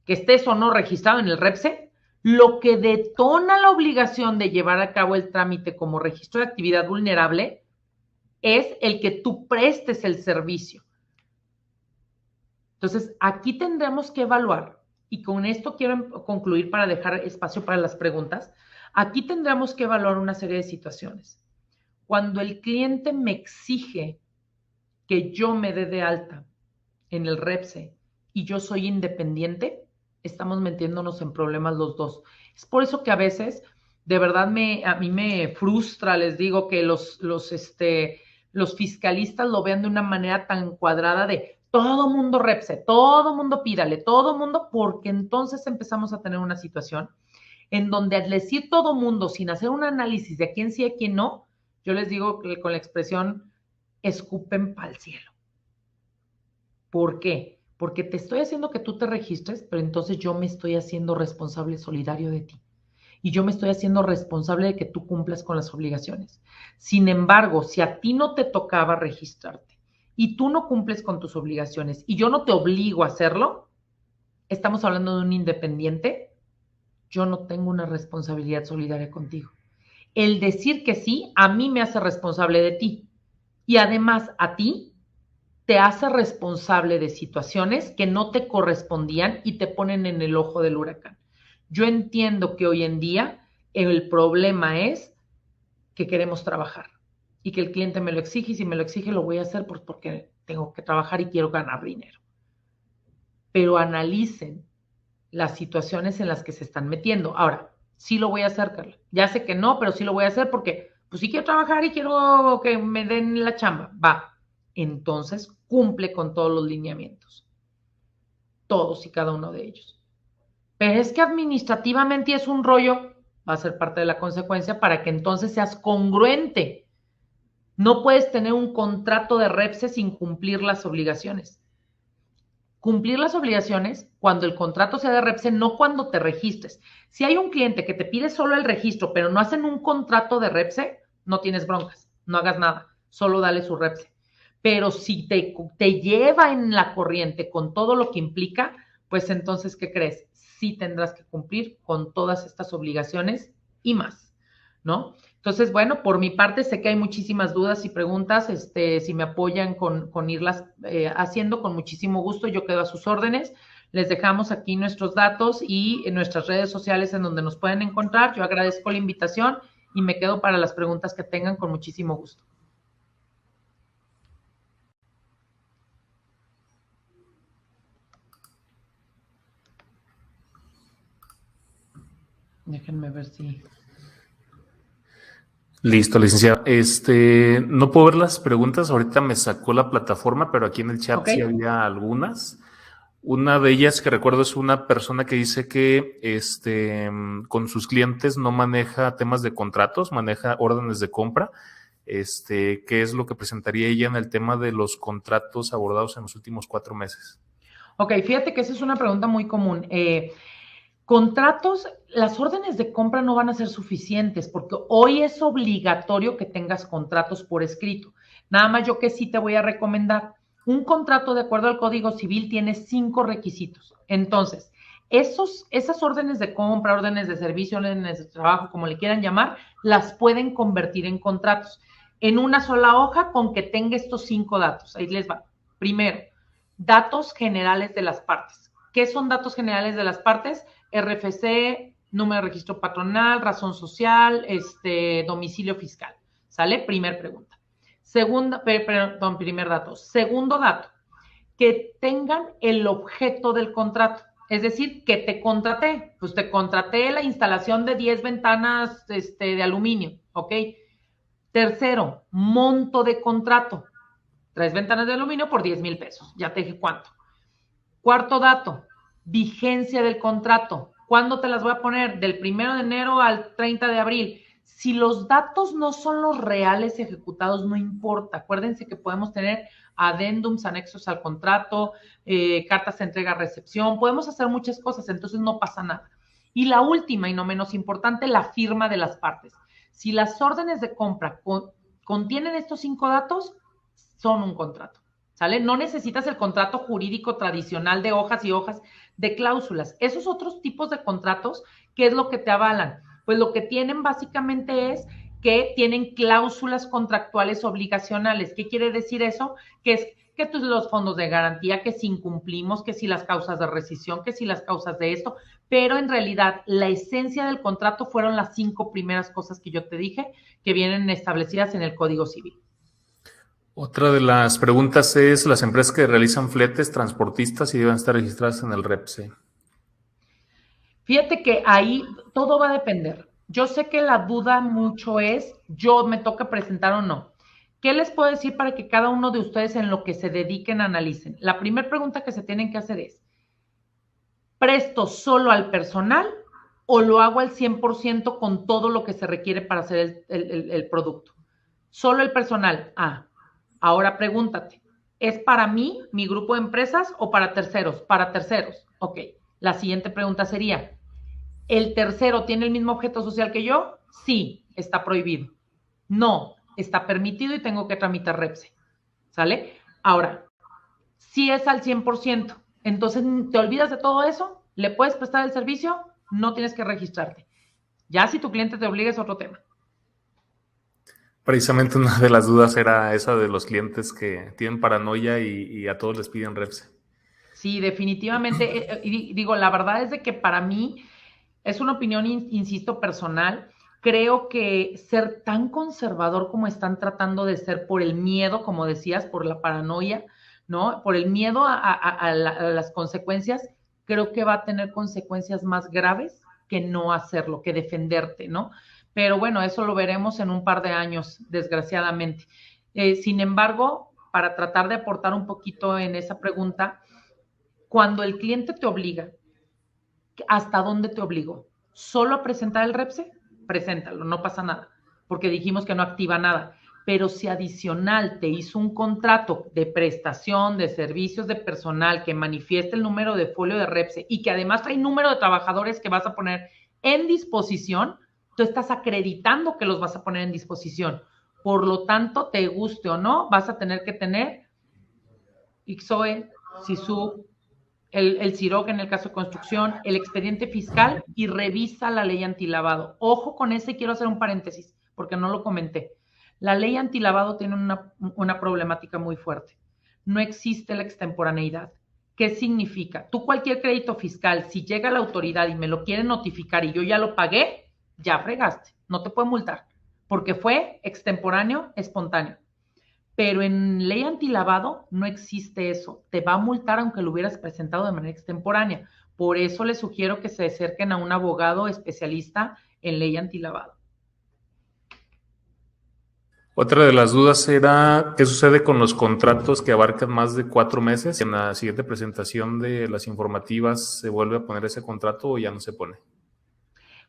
que estés o no registrado en el REPSE, lo que detona la obligación de llevar a cabo el trámite como registro de actividad vulnerable es el que tú prestes el servicio. Entonces, aquí tendremos que evaluar, y con esto quiero concluir para dejar espacio para las preguntas, aquí tendremos que evaluar una serie de situaciones. Cuando el cliente me exige que yo me dé de alta en el REPSE y yo soy independiente, estamos metiéndonos en problemas los dos. Es por eso que a veces De verdad a mí me frustra, les digo, que los fiscalistas lo vean de una manera tan cuadrada de todo mundo repse, todo mundo pídale, todo mundo, porque entonces empezamos a tener una situación en donde al decir todo mundo sin hacer un análisis de quién sí y a quién no, yo les digo que con la expresión escupen pa'l cielo. ¿Por qué? Porque te estoy haciendo que tú te registres, pero entonces yo me estoy haciendo responsable solidario de ti. Y yo me estoy haciendo responsable de que tú cumplas con las obligaciones. Sin embargo, si a ti no te tocaba registrarte y tú no cumples con tus obligaciones y yo no te obligo a hacerlo, estamos hablando de un independiente, yo no tengo una responsabilidad solidaria contigo. El decir que sí, a mí me hace responsable de ti. Y además, a ti te hace responsable de situaciones que no te correspondían y te ponen en el ojo del huracán. Yo entiendo que hoy en día el problema es que queremos trabajar y que el cliente me lo exige, y si me lo exige lo voy a hacer porque tengo que trabajar y quiero ganar dinero. Pero analicen las situaciones en las que se están metiendo. Ahora, sí lo voy a hacer, Carla. Ya sé que no, pero sí lo voy a hacer porque pues sí quiero trabajar y quiero que me den la chamba. Va. Entonces, cumple con todos los lineamientos. Todos y cada uno de ellos. Pero es que administrativamente es un rollo, va a ser parte de la consecuencia para que entonces seas congruente. No puedes tener un contrato de REPSE sin cumplir las obligaciones. Cumplir las obligaciones cuando el contrato sea de REPSE, no cuando te registres. Si hay un cliente que te pide solo el registro, pero no hacen un contrato de REPSE, no tienes broncas, no hagas nada, solo dale su REPSE. Pero si te lleva en la corriente con todo lo que implica, pues entonces, ¿qué crees? Sí tendrás que cumplir con todas estas obligaciones y más, ¿no? Entonces, bueno, por mi parte sé que hay muchísimas dudas y preguntas, si me apoyan con irlas haciendo, con muchísimo gusto, yo quedo a sus órdenes. Les dejamos aquí nuestros datos y en nuestras redes sociales en donde nos pueden encontrar. Yo agradezco la invitación y me quedo para las preguntas que tengan con muchísimo gusto. Déjenme ver si... Listo, licenciada. No puedo ver las preguntas, ahorita me sacó la plataforma, pero aquí en el chat sí había algunas. Una de ellas que recuerdo es una persona que dice que con sus clientes no maneja temas de contratos, maneja órdenes de compra. ¿Qué es lo que presentaría ella en el tema de los contratos abordados en los últimos 4 meses? Ok, fíjate que esa es una pregunta muy común. Contratos, las órdenes de compra no van a ser suficientes porque hoy es obligatorio que tengas contratos por escrito. Nada más yo que sí te voy a recomendar. Un contrato de acuerdo al Código Civil tiene 5 requisitos. Entonces, esas órdenes de compra, órdenes de servicio, órdenes de trabajo, como le quieran llamar, las pueden convertir en contratos. En una sola hoja con que tenga estos 5 datos. Ahí les va. Primero, datos generales de las partes. ¿Qué son datos generales de las partes? RFC, número de registro patronal, razón social, domicilio fiscal. ¿Sale? Primer pregunta. Primer dato. Segundo dato, que tengan el objeto del contrato. Es decir, que te contraté. Pues te contraté la instalación de 10 ventanas de aluminio. ¿Ok? Tercero, monto de contrato. 3 ventanas de aluminio por 10,000 pesos. Ya te dije cuánto. Cuarto dato, vigencia del contrato. ¿Cuándo te las voy a poner? Del 1 de enero al 30 de abril. Si los datos no son los reales ejecutados, no importa. Acuérdense que podemos tener adendums, anexos al contrato, cartas de entrega-recepción. Podemos hacer muchas cosas, entonces no pasa nada. Y la última, y no menos importante, la firma de las partes. Si las órdenes de compra contienen estos 5 datos, son un contrato. ¿Sale? No necesitas el contrato jurídico tradicional de hojas y hojas de cláusulas. Esos otros tipos de contratos, ¿qué es lo que te avalan? Pues lo que tienen básicamente es que tienen cláusulas contractuales obligacionales. ¿Qué quiere decir eso? Que es que los fondos de garantía, que si incumplimos, que si las causas de rescisión, que si las causas de esto, pero en realidad la esencia del contrato fueron las 5 primeras cosas que yo te dije que vienen establecidas en el Código Civil. Otra de las preguntas es las empresas que realizan fletes, transportistas y deben estar registradas en el REPSE. Fíjate que ahí todo va a depender. yo sé que la duda mucho es, ¿yo me toca presentar o no? ¿Qué les puedo decir para que cada uno de ustedes en lo que se dediquen analicen? La primera pregunta que se tienen que hacer es, ¿presto solo al personal o lo hago al 100% con todo lo que se requiere para hacer el producto? Solo el personal. Ahora pregúntate, ¿es para mí, mi grupo de empresas o para terceros? Para terceros. Ok. La siguiente pregunta sería, ¿el tercero tiene el mismo objeto social que yo? Sí, está prohibido. No, está permitido y tengo que tramitar REPSE. ¿Sale? Ahora, si es al 100%, entonces te olvidas de todo eso, le puedes prestar el servicio, no tienes que registrarte. Ya si tu cliente te obliga es otro tema. Precisamente una de las dudas era esa de los clientes que tienen paranoia y a todos les piden REPSE. Sí, definitivamente. Digo, la verdad es de que para mí es una opinión, insisto, personal. Creo que ser tan conservador como están tratando de ser por el miedo, como decías, por la paranoia, ¿no? Por el miedo a las consecuencias, creo que va a tener consecuencias más graves que no hacerlo, que defenderte, ¿no? Pero bueno, eso lo veremos en un par de años, desgraciadamente. Sin embargo, para tratar de aportar un poquito en esa pregunta, cuando el cliente te obliga, ¿hasta dónde te obligó? ¿Solo a presentar el REPSE? Preséntalo, no pasa nada, porque dijimos que no activa nada. Pero si adicional te hizo un contrato de prestación de servicios de personal que manifieste el número de folio de REPSE y que además trae número de trabajadores que vas a poner en disposición, tú estás acreditando que los vas a poner en disposición. Por lo tanto, te guste o no, vas a tener que tener IXOE, SISU, el CIROC en el caso de construcción, el expediente fiscal y revisa la ley antilavado. Ojo con ese, quiero hacer un paréntesis porque no lo comenté. La ley antilavado tiene una problemática muy fuerte. No existe la extemporaneidad. ¿Qué significa? Tú cualquier crédito fiscal, si llega a la autoridad y me lo quiere notificar y yo ya lo pagué, ya fregaste, no te puede multar porque fue extemporáneo, espontáneo. Pero en ley antilavado no existe eso. Te va a multar aunque lo hubieras presentado de manera extemporánea. Por eso les sugiero que se acerquen a un abogado especialista en ley antilavado. Otra de las dudas era, ¿qué sucede con los contratos que abarcan más de 4 meses? ¿En la siguiente presentación de las informativas se vuelve a poner ese contrato o ya no se pone?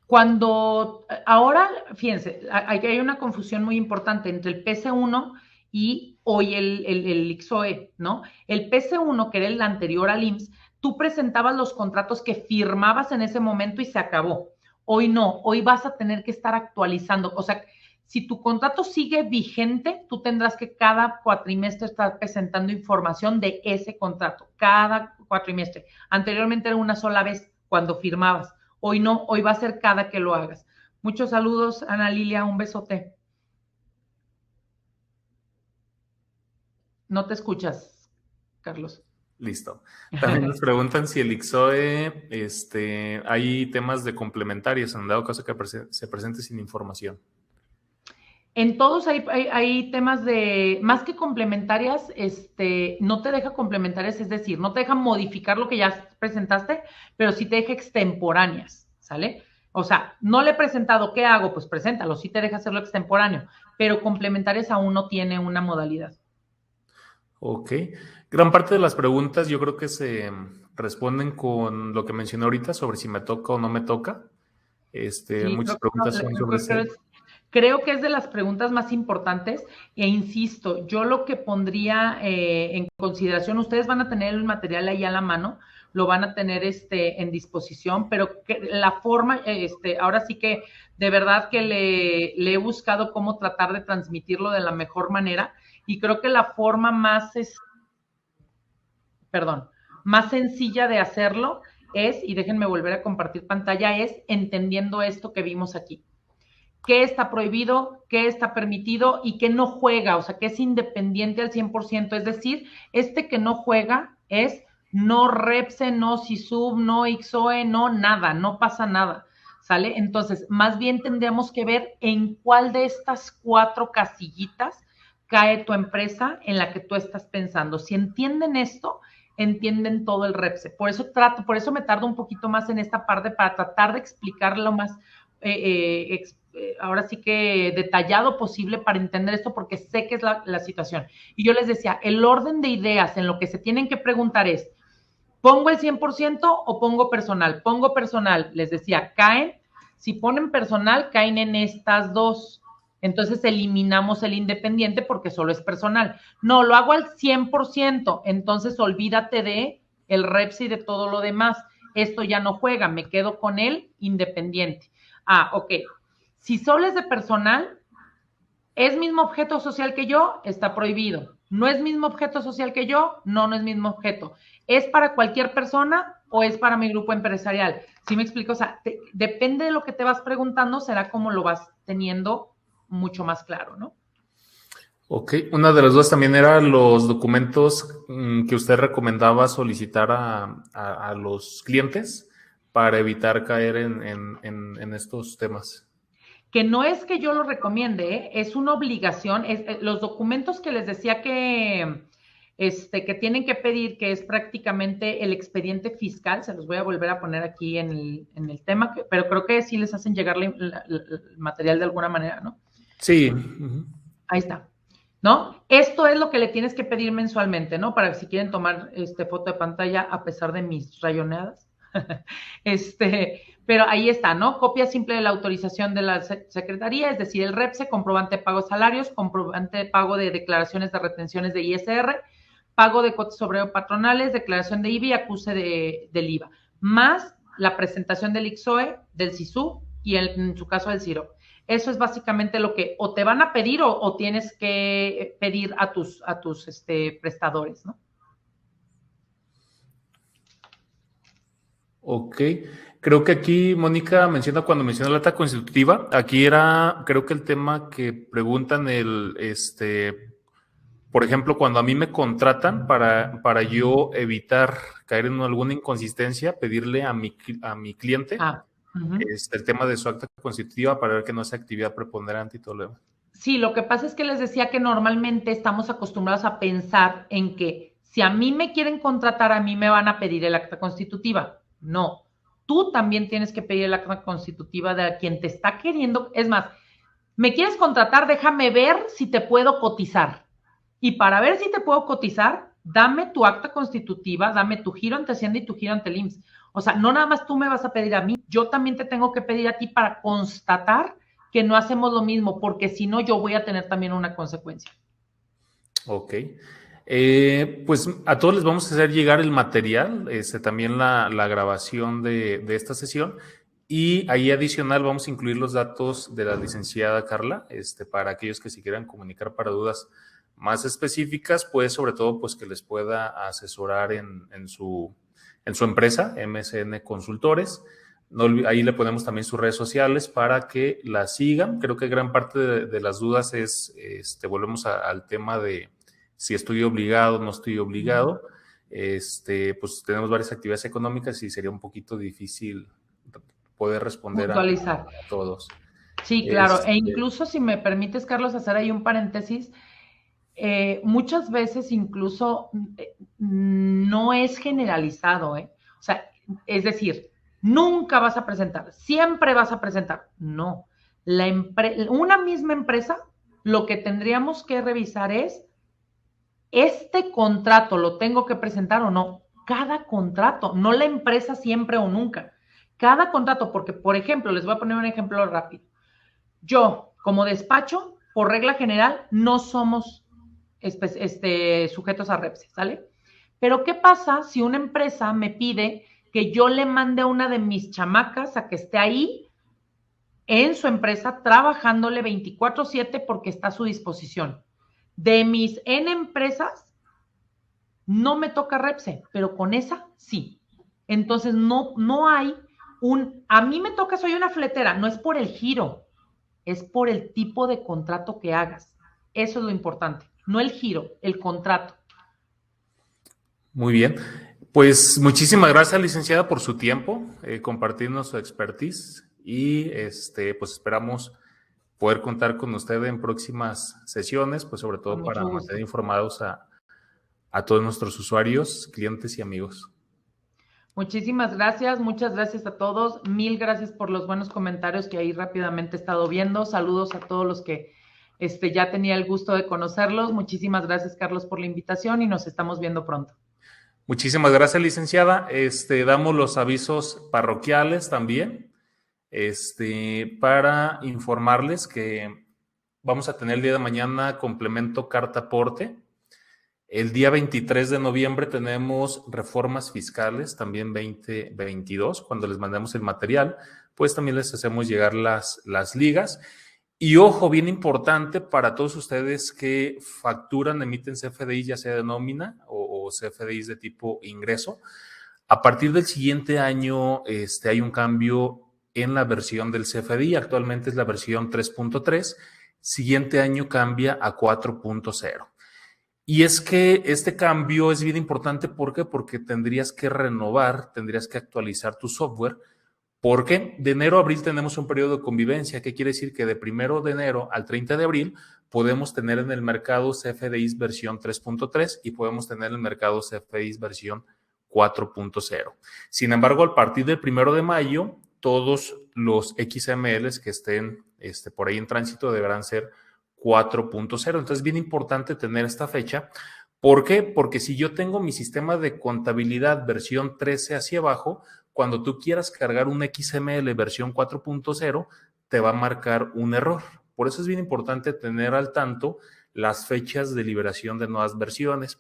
Cuando, ahora, fíjense, hay una confusión muy importante entre el PC1 y hoy el IXOE, ¿no? El PC1, que era el anterior al IMSS, tú presentabas los contratos que firmabas en ese momento y se acabó. Hoy no, hoy vas a tener que estar actualizando. O sea, si tu contrato sigue vigente, tú tendrás que cada cuatrimestre estar presentando información de ese contrato, cada cuatrimestre. Anteriormente era una sola vez cuando firmabas. Hoy no, hoy va a ser cada que lo hagas. Muchos saludos, Ana Lilia, un besote. No te escuchas, Carlos. Listo. También nos preguntan si el IXOE, hay temas de complementarios, en dado caso que se presente sin información. En todos hay temas de, más que complementarias, no te deja complementarias, es decir, no te deja modificar lo que ya presentaste, pero sí te deja extemporáneas, ¿sale? O sea, no le he presentado, ¿qué hago? Pues preséntalo, sí te deja hacerlo extemporáneo, pero complementarias aún no tiene una modalidad. Ok. Gran parte de las preguntas yo creo que se responden con lo que mencioné ahorita sobre si me toca o no me toca. Sí, Muchas preguntas son sobre ese. creo que es de las preguntas más importantes e insisto, yo lo que pondría en consideración, ustedes van a tener el material ahí a la mano, lo van a tener en disposición, pero que la forma, ahora sí que de verdad que le he buscado cómo tratar de transmitirlo de la mejor manera y creo que la forma más sencilla de hacerlo es, y déjenme volver a compartir pantalla, es entendiendo esto que vimos aquí. ¿Qué está prohibido? ¿Qué está permitido? Y qué no juega, o sea, que es independiente al 100%. Es decir, que no juega es no REPSE, no SISUB, no IXOE, no nada, no pasa nada, ¿sale? Entonces, más bien tendríamos que ver en cuál de estas 4 casillitas cae tu empresa en la que tú estás pensando. Si entienden esto, entienden todo el REPSE. Por eso me tardo un poquito más en esta parte para tratar de explicarlo más ahora sí que detallado posible para entender esto, porque sé que es la situación. Y yo les decía, el orden de ideas en lo que se tienen que preguntar es, ¿pongo el 100% o pongo personal? Pongo personal, les decía, si ponen personal, caen en estas dos. Entonces eliminamos el independiente porque solo es personal. No, lo hago al 100%, entonces olvídate de el reps y de todo lo demás. Esto ya no juega, me quedo con el independiente. Ok. Si solo es de personal, ¿es mismo objeto social que yo? Está prohibido. ¿No es mismo objeto social que yo? No, no es mismo objeto. ¿Es para cualquier persona o es para mi grupo empresarial? ¿Sí me explico? O sea, depende de lo que te vas preguntando, será como lo vas teniendo mucho más claro, ¿no? Ok, una de las dudas también era los documentos que usted recomendaba solicitar a los clientes para evitar caer en estos temas. Que no es que yo lo recomiende, ¿eh? Es una obligación. Los documentos que les decía que tienen que pedir, que es prácticamente el expediente fiscal, se los voy a volver a poner aquí en el tema, pero creo que sí les hacen llegar el material de alguna manera, ¿no? Sí. Ahí está, ¿no? Esto es lo que le tienes que pedir mensualmente, ¿no? Para que si quieren tomar foto de pantalla a pesar de mis rayoneadas. Pero ahí está, ¿no? Copia simple de la autorización de la Secretaría, es decir, el REPSE, comprobante de pago de salarios, comprobante de pago de declaraciones de retenciones de ISR, pago de cuotas obrero patronales, declaración de IBI, acuse del IVA, más la presentación del IXOE, del SISU y en su caso del CIRO. Eso es básicamente lo que o te van a pedir o tienes que pedir a tus prestadores, ¿no? Ok, creo que aquí Mónica menciona cuando menciona la acta constitutiva, aquí era, creo que el tema que preguntan por ejemplo, cuando a mí me contratan para yo evitar caer en alguna inconsistencia, pedirle a mi cliente el tema de su acta constitutiva para ver que no sea actividad preponderante y todo lo demás. Sí, lo que pasa es que les decía que normalmente estamos acostumbrados a pensar en que si a mí me quieren contratar, a mí me van a pedir el acta constitutiva. No, tú también tienes que pedir el acta constitutiva de quien te está queriendo. Es más, ¿me quieres contratar? Déjame ver si te puedo cotizar. Y para ver si te puedo cotizar, dame tu acta constitutiva, dame tu giro ante Hacienda y tu giro ante el IMSS. O sea, no nada más tú me vas a pedir a mí, yo también te tengo que pedir a ti para constatar que no hacemos lo mismo, porque si no, yo voy a tener también una consecuencia. Ok. Pues a todos les vamos a hacer llegar el material, también la grabación de esta sesión, y ahí adicional vamos a incluir los datos de la licenciada Carla, para aquellos que se quieran comunicar para dudas más específicas, pues sobre todo pues que les pueda asesorar en su empresa, MSN Consultores. No, ahí le ponemos también sus redes sociales para que la sigan. Creo que gran parte de las dudas es, volvemos al tema de si estoy obligado o no estoy obligado. Pues tenemos varias actividades económicas y sería un poquito difícil poder responder a todos. Sí, claro. E incluso, si me permites, Carlos, hacer ahí un paréntesis, muchas veces incluso no es generalizado, ¿eh? O sea, es decir, nunca vas a presentar, siempre vas a presentar. No, una misma empresa, lo que tendríamos que revisar es, ¿este contrato lo tengo que presentar o no? Cada contrato, no la empresa siempre o nunca. Cada contrato, porque, por ejemplo, les voy a poner un ejemplo rápido. Yo, como despacho, por regla general, no somos sujetos a REPSE, ¿sale? Pero ¿qué pasa si una empresa me pide que yo le mande a una de mis chamacas a que esté ahí en su empresa trabajándole 24/7 porque está a su disposición? De mis N empresas, no me toca REPSE, pero con esa sí. Entonces no hay a mí me toca, soy una fletera, no es por el giro, es por el tipo de contrato que hagas. Eso es lo importante, no el giro, el contrato. Muy bien. Pues muchísimas gracias, licenciada, por su tiempo, compartirnos su expertise y pues esperamos poder contar con usted en próximas sesiones, pues sobre todo para mantener informados a todos nuestros usuarios, clientes y amigos. Muchísimas gracias, muchas gracias a todos. Mil gracias por los buenos comentarios que ahí rápidamente he estado viendo. Saludos a todos los que ya tenía el gusto de conocerlos. Muchísimas gracias, Carlos, por la invitación y nos estamos viendo pronto. Muchísimas gracias, licenciada. Damos los avisos parroquiales también, para informarles que vamos a tener el día de mañana complemento carta aporte. El día 23 de noviembre tenemos reformas fiscales, también 2022, cuando les mandemos el material, pues también les hacemos llegar las ligas. Y ojo, bien importante para todos ustedes que facturan, emiten CFDI, ya sea de nómina o CFDIs de tipo ingreso. A partir del siguiente año hay un cambio en la versión del CFDI, actualmente es la versión 3.3, siguiente año cambia a 4.0. Y es que este cambio es bien importante, ¿por qué? Porque tendrías que renovar, tendrías que actualizar tu software, porque de enero a abril tenemos un periodo de convivencia. ¿Qué quiere decir? Que de 1 de enero al 30 de abril podemos tener en el mercado CFDIs versión 3.3 y podemos tener en el mercado CFDIs versión 4.0. Sin embargo, a partir del 1 de mayo, todos los XMLs que estén por ahí en tránsito deberán ser 4.0. Entonces, es bien importante tener esta fecha. ¿Por qué? Porque si yo tengo mi sistema de contabilidad versión 13 hacia abajo, cuando tú quieras cargar un XML versión 4.0, te va a marcar un error. Por eso es bien importante tener al tanto las fechas de liberación de nuevas versiones.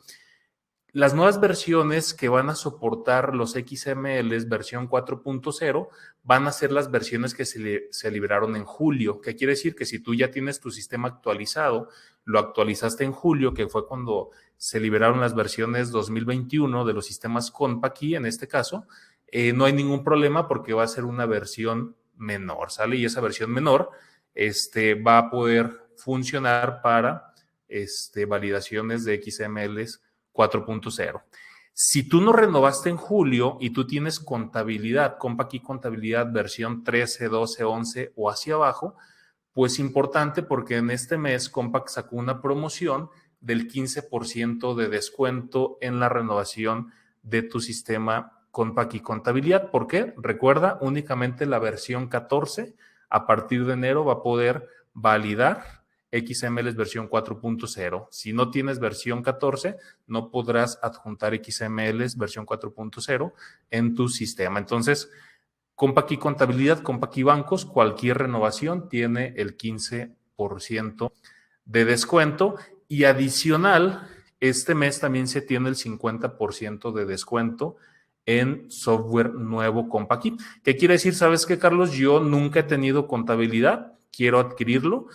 Las nuevas versiones que van a soportar los XMLs versión 4.0 van a ser las versiones que se liberaron en julio. ¿Qué quiere decir? Que si tú ya tienes tu sistema actualizado, lo actualizaste en julio, que fue cuando se liberaron las versiones 2021 de los sistemas CONPA-Key, en este caso, no hay ningún problema porque va a ser una versión menor, ¿sale? Y esa versión menor va a poder funcionar para validaciones de XMLs 4.0. Si tú no renovaste en julio y tú tienes contabilidad, CONPA-Key contabilidad versión 13, 12, 11 o hacia abajo, pues importante porque en este mes CONPA sacó una promoción del 15% de descuento en la renovación de tu sistema CONPA-Key contabilidad. ¿Por qué? Recuerda, únicamente la versión 14 a partir de enero va a poder validar XMLs versión 4.0. Si no tienes versión 14, no podrás adjuntar XMLs versión 4.0 en tu sistema. Entonces, CONPA-Key Contabilidad, CONPA-Key Bancos, cualquier renovación tiene el 15% de descuento y adicional, este mes también se tiene el 50% de descuento en software nuevo CONPA-Key. ¿Qué quiere decir? ¿Sabes qué, Carlos? Yo nunca he tenido contabilidad, quiero adquirirlo.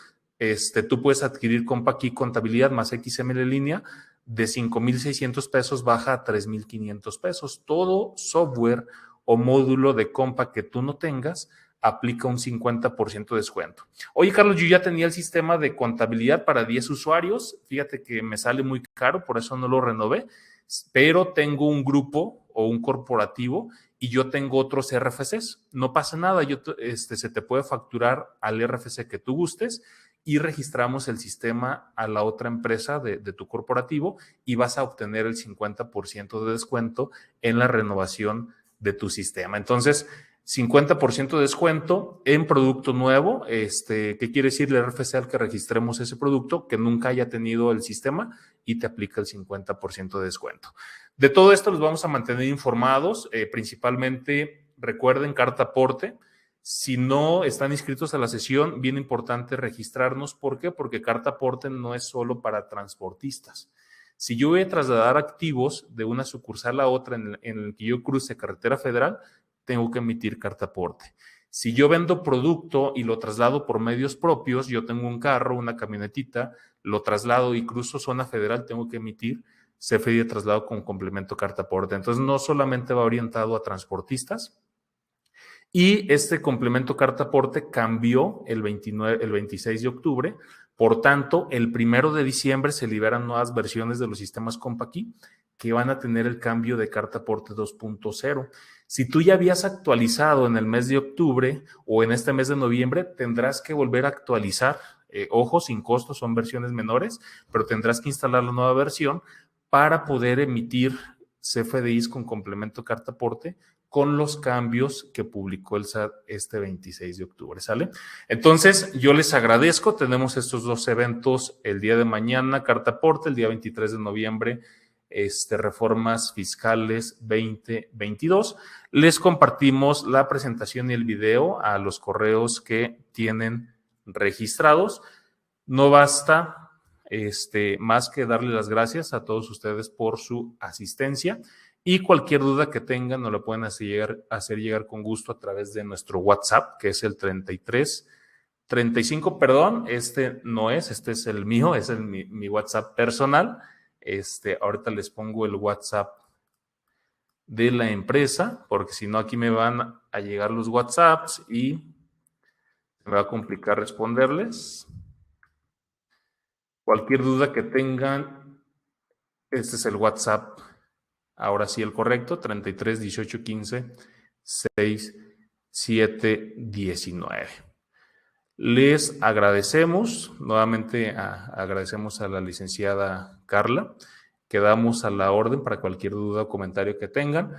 Tú puedes adquirir CONPA-Key Contabilidad más XML en línea de 5,600 pesos baja a 3,500 pesos. Todo software o módulo de compa que tú no tengas aplica un 50% de descuento. Oye, Carlos, yo ya tenía el sistema de contabilidad para 10 usuarios. Fíjate que me sale muy caro, por eso no lo renové, pero tengo un grupo o un corporativo y yo tengo otros RFCs. No pasa nada, se te puede facturar al RFC que tú gustes y registramos el sistema a la otra empresa de tu corporativo y vas a obtener el 50% de descuento en la renovación de tu sistema. Entonces, 50% de descuento en producto nuevo. ¿Qué quiere decir el RFC al que registremos ese producto? Que nunca haya tenido el sistema y te aplica el 50% de descuento. De todo esto los vamos a mantener informados. Principalmente, recuerden, carta aporte. Si no están inscritos a la sesión, bien importante registrarnos. ¿Por qué? Porque carta aporte no es solo para transportistas. Si yo voy a trasladar activos de una sucursal a otra en el que yo cruce carretera federal, tengo que emitir carta aporte. Si yo vendo producto y lo traslado por medios propios, yo tengo un carro, una camionetita, lo traslado y cruzo zona federal, tengo que emitir CFDI de traslado con complemento carta aporte. Entonces, no solamente va orientado a transportistas. Y este complemento carta aporte cambió el 26 de octubre. Por tanto, el 1 de diciembre se liberan nuevas versiones de los sistemas CONPA-Key que van a tener el cambio de carta aporte 2.0. Si tú ya habías actualizado en el mes de octubre o en este mes de noviembre, tendrás que volver a actualizar. Ojo, sin costo, son versiones menores, pero tendrás que instalar la nueva versión para poder emitir CFDIs con complemento carta aporte con los cambios que publicó el SAT este 26 de octubre, ¿sale? Entonces, yo les agradezco, tenemos estos dos eventos el día de mañana, carta aporte, el día 23 de noviembre, reformas fiscales 2022. Les compartimos la presentación y el video a los correos que tienen registrados. No basta más que darle las gracias a todos ustedes por su asistencia y cualquier duda que tengan nos la pueden hacer llegar con gusto a través de nuestro WhatsApp, que es el 35, perdón, no es, este es el mío, es mi WhatsApp personal. Ahorita les pongo el WhatsApp de la empresa, porque si no aquí me van a llegar los WhatsApps y me va a complicar responderles. Cualquier duda que tengan, este es el WhatsApp, ahora sí el correcto, 33 18 15 6 7 19. Les agradecemos, nuevamente agradecemos a la licenciada Carla, quedamos a la orden para cualquier duda o comentario que tengan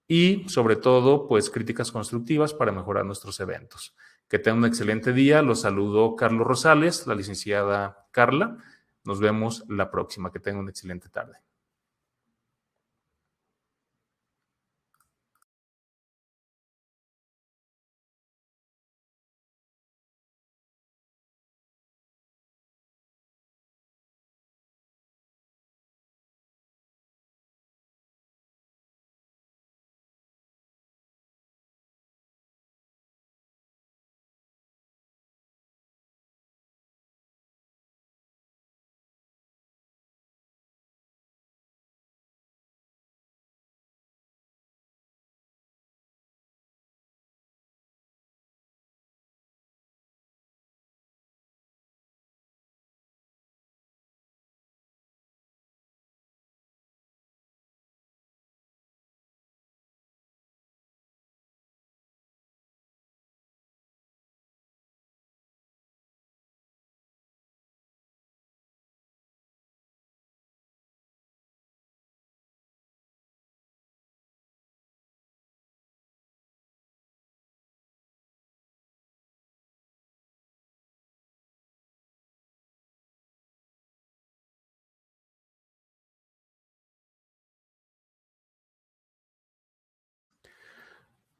y sobre todo, pues críticas constructivas para mejorar nuestros eventos. Que tengan un excelente día, los saludo Carlos Rosales, la licenciada Carla, nos vemos la próxima, que tengan una excelente tarde.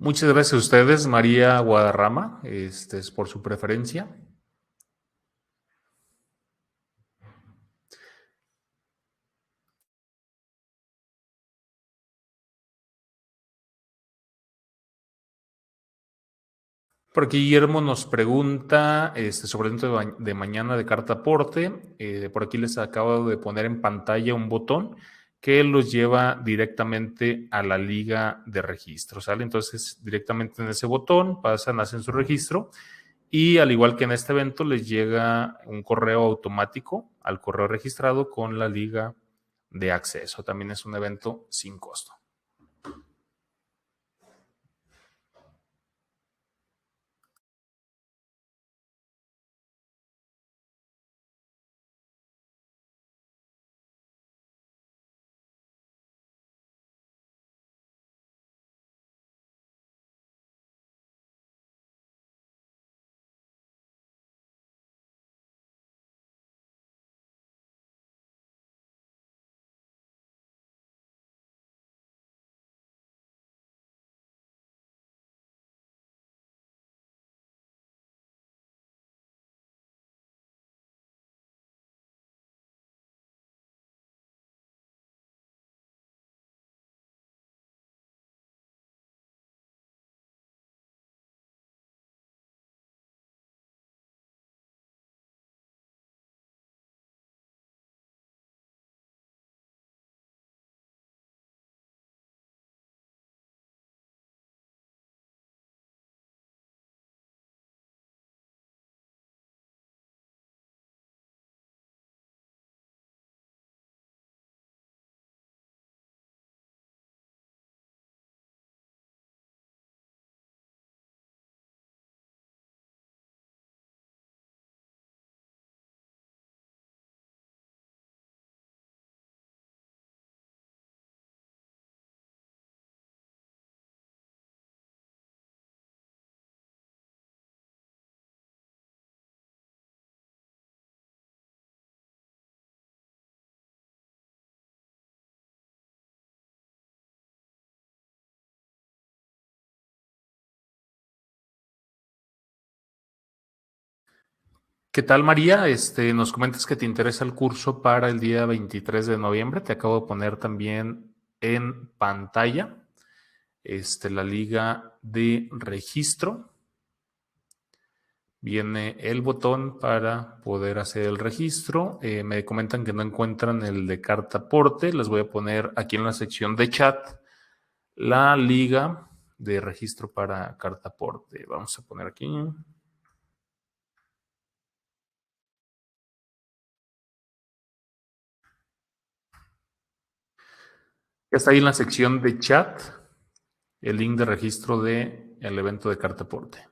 Muchas gracias a ustedes, María Guadarrama, es por su preferencia. Por aquí Guillermo nos pregunta sobre el evento de mañana de carta aporte. Por aquí les acabo de poner en pantalla un botón que los lleva directamente a la liga de registro, ¿sale? Entonces, directamente en ese botón pasan, hacen su registro y al igual que en este evento les llega un correo automático al correo registrado con la liga de acceso. También es un evento sin costo. ¿Qué tal, María? Nos comentas que te interesa el curso para el día 23 de noviembre. Te acabo de poner también en pantalla la liga de registro. Viene el botón para poder hacer el registro. Me comentan que no encuentran el de Cartaporte. Les voy a poner aquí en la sección de chat la liga de registro para Cartaporte. Vamos a poner aquí. Ya está ahí en la sección de chat el link de registro del evento de Cartaporte.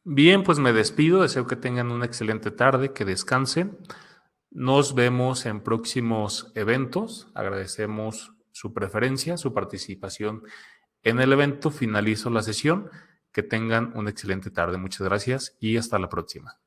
Bien, pues me despido. Deseo que tengan una excelente tarde, que descansen. Nos vemos en próximos eventos. Agradecemos su preferencia, su participación en el evento. Finalizo la sesión. Que tengan una excelente tarde. Muchas gracias y hasta la próxima.